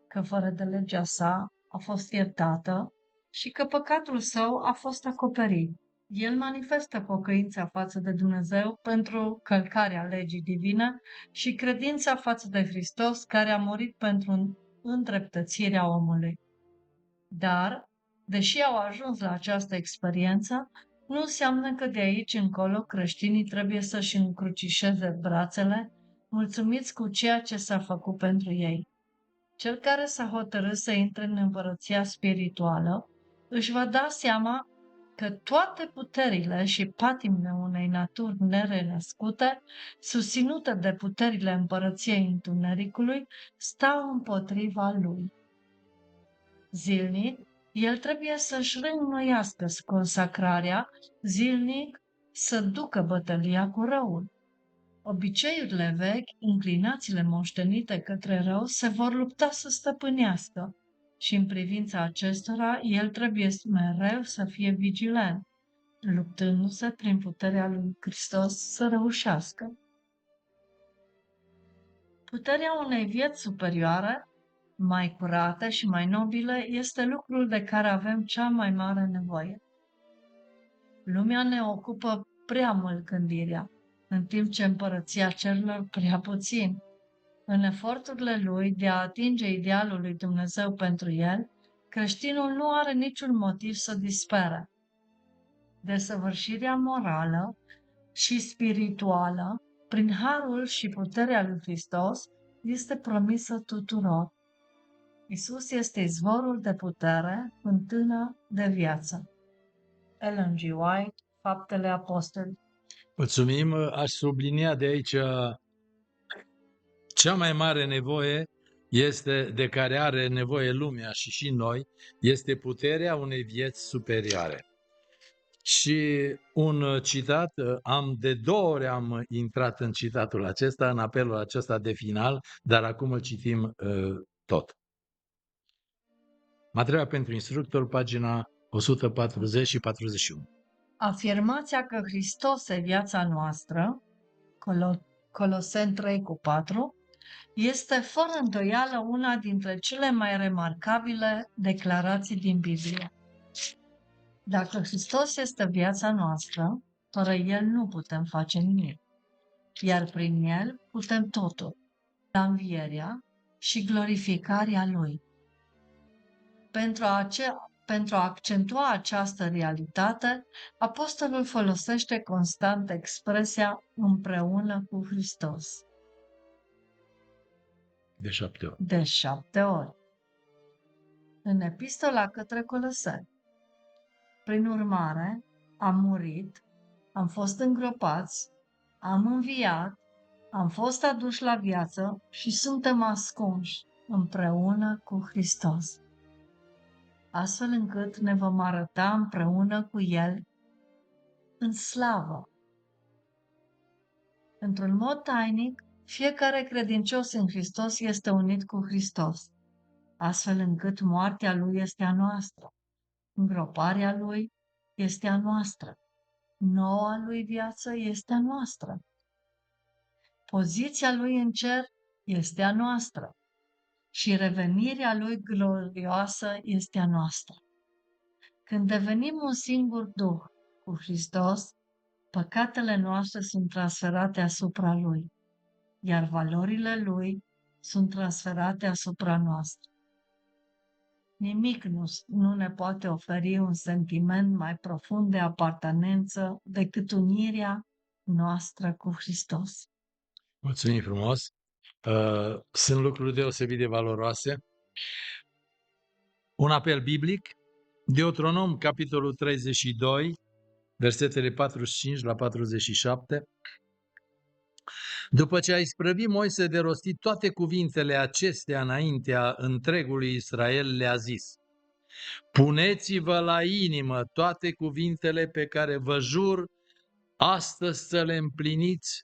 că fără de legea sa a fost iertată și că păcatul său a fost acoperit. El manifestă pocăința față de Dumnezeu pentru călcarea legii divine și credința față de Hristos care a murit pentru îndreptățirea omului. Dar, deși au ajuns la această experiență, nu înseamnă că de aici încolo creștinii trebuie să-și încrucișeze brațele, mulțumiți cu ceea ce s-a făcut pentru ei. Cel care s-a hotărât să intre în împărăția spirituală își va da seama că toate puterile și patimile unei naturi nerenăscute, susținute de puterile împărăției întunericului, stau împotriva lui. Zilnic, el trebuie să-și reînnoiască consacrarea, zilnic să ducă bătălia cu răul. Obiceiurile vechi, inclinațiile moștenite către rău, se vor lupta să stăpânească și în privința acestora el trebuie mereu să fie vigilent, luptându-se prin puterea lui Hristos să reușească. Puterea unei vieți superioare, mai curate și mai nobile, este lucrul de care avem cea mai mare nevoie. Lumea ne ocupă prea mult gândirea, în timp ce împărăția cerurilor prea puțin. În eforturile lui de a atinge idealul lui Dumnezeu pentru el, creștinul nu are niciun motiv să dispere. Desăvârșirea morală și spirituală, prin harul și puterea lui Hristos, este promisă tuturor. Isus este izvorul de putere, fântână de viață. Ellen G. White, Faptele Apostolilor. Mulțumim, aș sublinia de aici cea mai mare nevoie este de care are nevoie lumea și noi, este puterea unei vieți superioare. Și un citat, de 2 ori am intrat în citatul acesta, în apelul acesta de final, dar acum îl citim tot. Material pentru instructor, pagina 140 și 41. Afirmația că Hristos e viața noastră, Coloseni 3:4, este fără îndoială una dintre cele mai remarcabile declarații din Biblie. Dacă Hristos este viața noastră, fără El nu putem face nimic, iar prin El putem totul, la învierea și glorificarea Lui. Pentru a accentua această realitate, apostolul folosește constant expresia împreună cu Hristos. De 7 ori. De 7 ori. În epistola către Coloseni. Prin urmare, am murit, am fost îngropați, am înviat, am fost aduși la viață și suntem ascunși împreună cu Hristos, astfel încât ne vom arăta împreună cu El în slavă. Într-un mod tainic, fiecare credincios în Hristos este unit cu Hristos, astfel încât moartea Lui este a noastră, îngroparea Lui este a noastră, noua Lui viață este a noastră, poziția Lui în cer este a noastră și revenirea Lui glorioasă este a noastră. Când devenim un singur Duh cu Hristos, păcatele noastre sunt transferate asupra Lui, iar valorile Lui sunt transferate asupra noastră. Nimic nu ne poate oferi un sentiment mai profund de apartenență decât unirea noastră cu Hristos. Mulțumim frumos! Sunt lucruri deosebit de valoroase. Un apel biblic, Deuteronom, capitolul 32, versetele 45 la 47. După ce a isprăvit Moise de rostit toate cuvintele acestea înaintea întregului Israel, le-a zis: puneți-vă la inimă toate cuvintele pe care vă jur astăzi să le împliniți,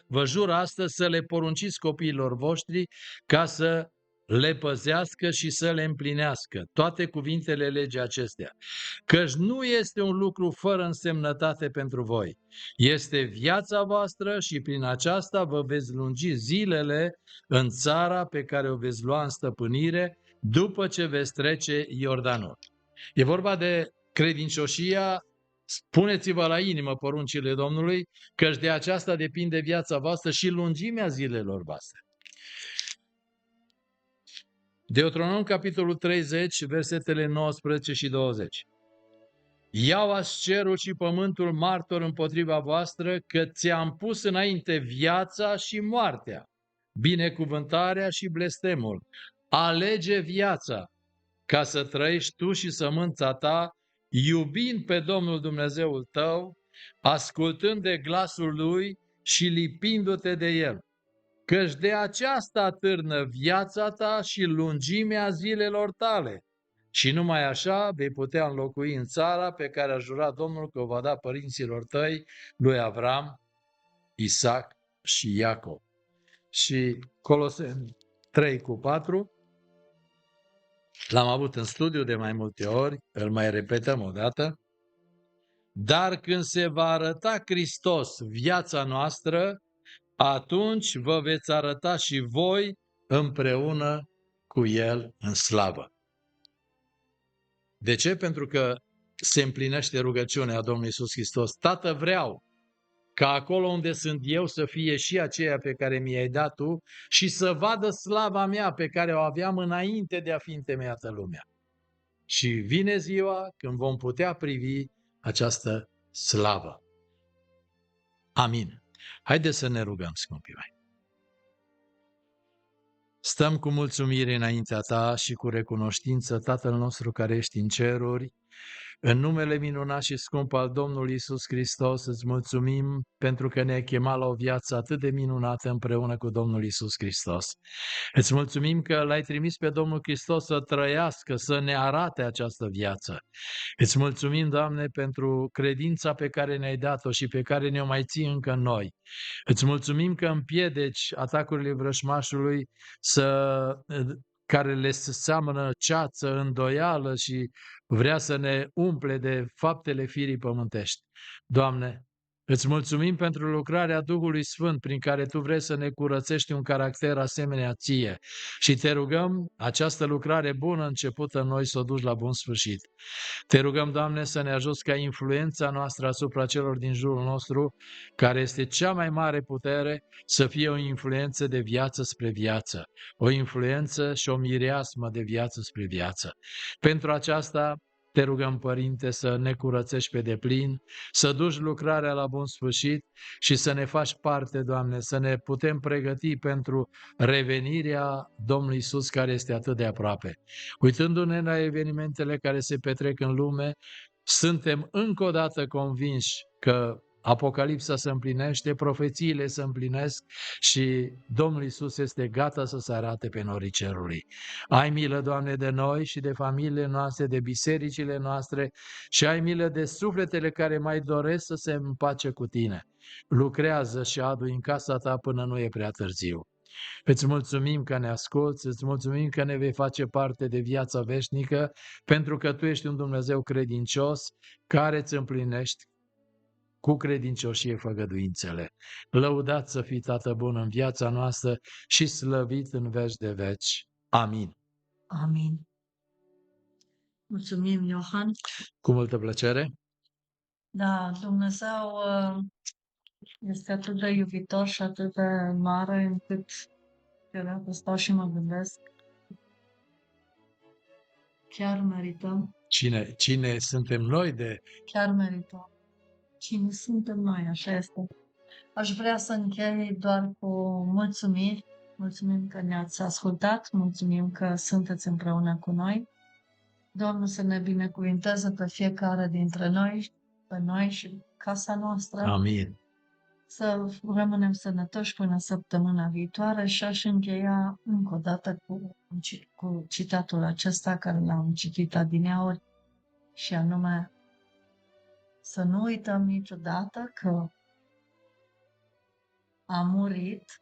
vă jur astăzi să le porunciți copiilor voștri, ca să le păzească și să le împlinească toate cuvintele legii acestea. Căci nu este un lucru fără însemnătate pentru voi. Este viața voastră și prin aceasta vă veți lungi zilele în țara pe care o veți lua în stăpânire după ce veți trece Iordanul. E vorba de credincioșia. Puneți-vă la inimă poruncile Domnului, căci de aceasta depinde viața voastră și lungimea zilelor voastre. Deuteronom, capitolul 30, versetele 19 și 20. Iau-ați cerul și pământul martor împotriva voastră, că ți-am pus înainte viața și moartea, binecuvântarea și blestemul. Alege viața, ca să trăiești tu și sămânța ta, iubind pe Domnul Dumnezeul tău, ascultând de glasul Lui și lipindu-te de El. Căci de aceasta atârnă viața ta și lungimea zilelor tale Și numai așa vei putea înlocui în țara pe care a jurat Domnul că o va da părinților tăi, lui Avram, Isaac și Iacov. Și Coloseni 3:4 l-am avut în studiu de mai multe ori, îl mai repetăm o dată. Dar când se va arăta Hristos, viața noastră, atunci vă veți arăta și voi împreună cu El în slavă. De ce? Pentru că se împlinește rugăciunea Domnului Iisus Hristos. Tată, vreau ca acolo unde sunt eu să fie și aceea pe care mi-ai dat tu și să vadă slava mea pe care o aveam înainte de a fi întemeiată lumea. Și vine ziua când vom putea privi această slavă. Amin. Haideți să ne rugăm, scumpii mei. Stăm cu mulțumire înaintea ta și cu recunoștință, Tatăl nostru care ești în ceruri. În numele minunat și scump al Domnului Iisus Hristos îți mulțumim pentru că ne-ai chemat la o viață atât de minunată împreună cu Domnul Iisus Hristos. Îți mulțumim că L-ai trimis pe Domnul Hristos să trăiască, să ne arate această viață. Îți mulțumim, Doamne, pentru credința pe care ne-ai dat-o și pe care ne-o mai ții încă în noi. Îți mulțumim că împiedici atacurile vrășmașului care le seamănă ceață, îndoială și vrea să ne umple de faptele firii pământești. Doamne, îți mulțumim pentru lucrarea Duhului Sfânt prin care Tu vrei să ne curățești un caracter asemenea Ție și te rugăm această lucrare bună începută în noi să o duci la bun sfârșit. Te rugăm, Doamne, să ne ajuți ca influența noastră asupra celor din jurul nostru, care este cea mai mare putere, să fie o influență de viață spre viață, o influență și o mireasmă de viață spre viață. Pentru aceasta te rugăm, Părinte, să ne curățești pe deplin, să duci lucrarea la bun sfârșit și să ne faci parte, Doamne, să ne putem pregăti pentru revenirea Domnului Iisus care este atât de aproape. Uitându-ne la evenimentele care se petrec în lume, suntem încă o dată convinși că Apocalipsa se împlinește, profețiile se împlinesc și Domnul Iisus este gata să se arate pe norii cerului. Ai milă, Doamne, de noi și de familiile noastre, de bisericile noastre și ai milă de sufletele care mai doresc să se împace cu Tine. Lucrează și adu în casa Ta până nu e prea târziu. Îți mulțumim că ne asculți, îți mulțumim că ne vei face parte de viața veșnică, pentru că Tu ești un Dumnezeu credincios care îți împlinești cu credincioșie făgăduințele. Lăudat să fii, Tată bun, în viața noastră și slăvit în veci de veci. Amin. Amin. Mulțumim, Iohan. Cu multă plăcere. Da, Dumnezeu este atât de iubitor și atât de mare încât câteodată stau și mă gândesc, chiar merităm, Cine suntem noi de... chiar merităm. Cine suntem noi, așa este. Aș vrea să închei doar cu mulțumiri. Mulțumim că ne-ați ascultat, mulțumim că sunteți împreună cu noi. Domnul să ne binecuvinteze pe fiecare dintre noi, pe noi și casa noastră. Amin. Să rămânem sănătoși până săptămâna viitoare și aș încheia încă o dată cu citatul acesta care l-am citit adineauri și anume să nu uităm niciodată că am murit,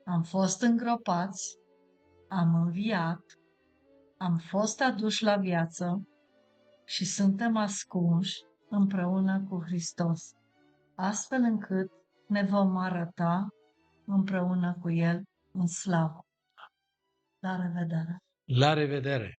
am fost îngropați, am înviat, am fost aduși la viață și suntem ascunși împreună cu Hristos, astfel încât ne vom arăta împreună cu El în slavă. La revedere! La revedere!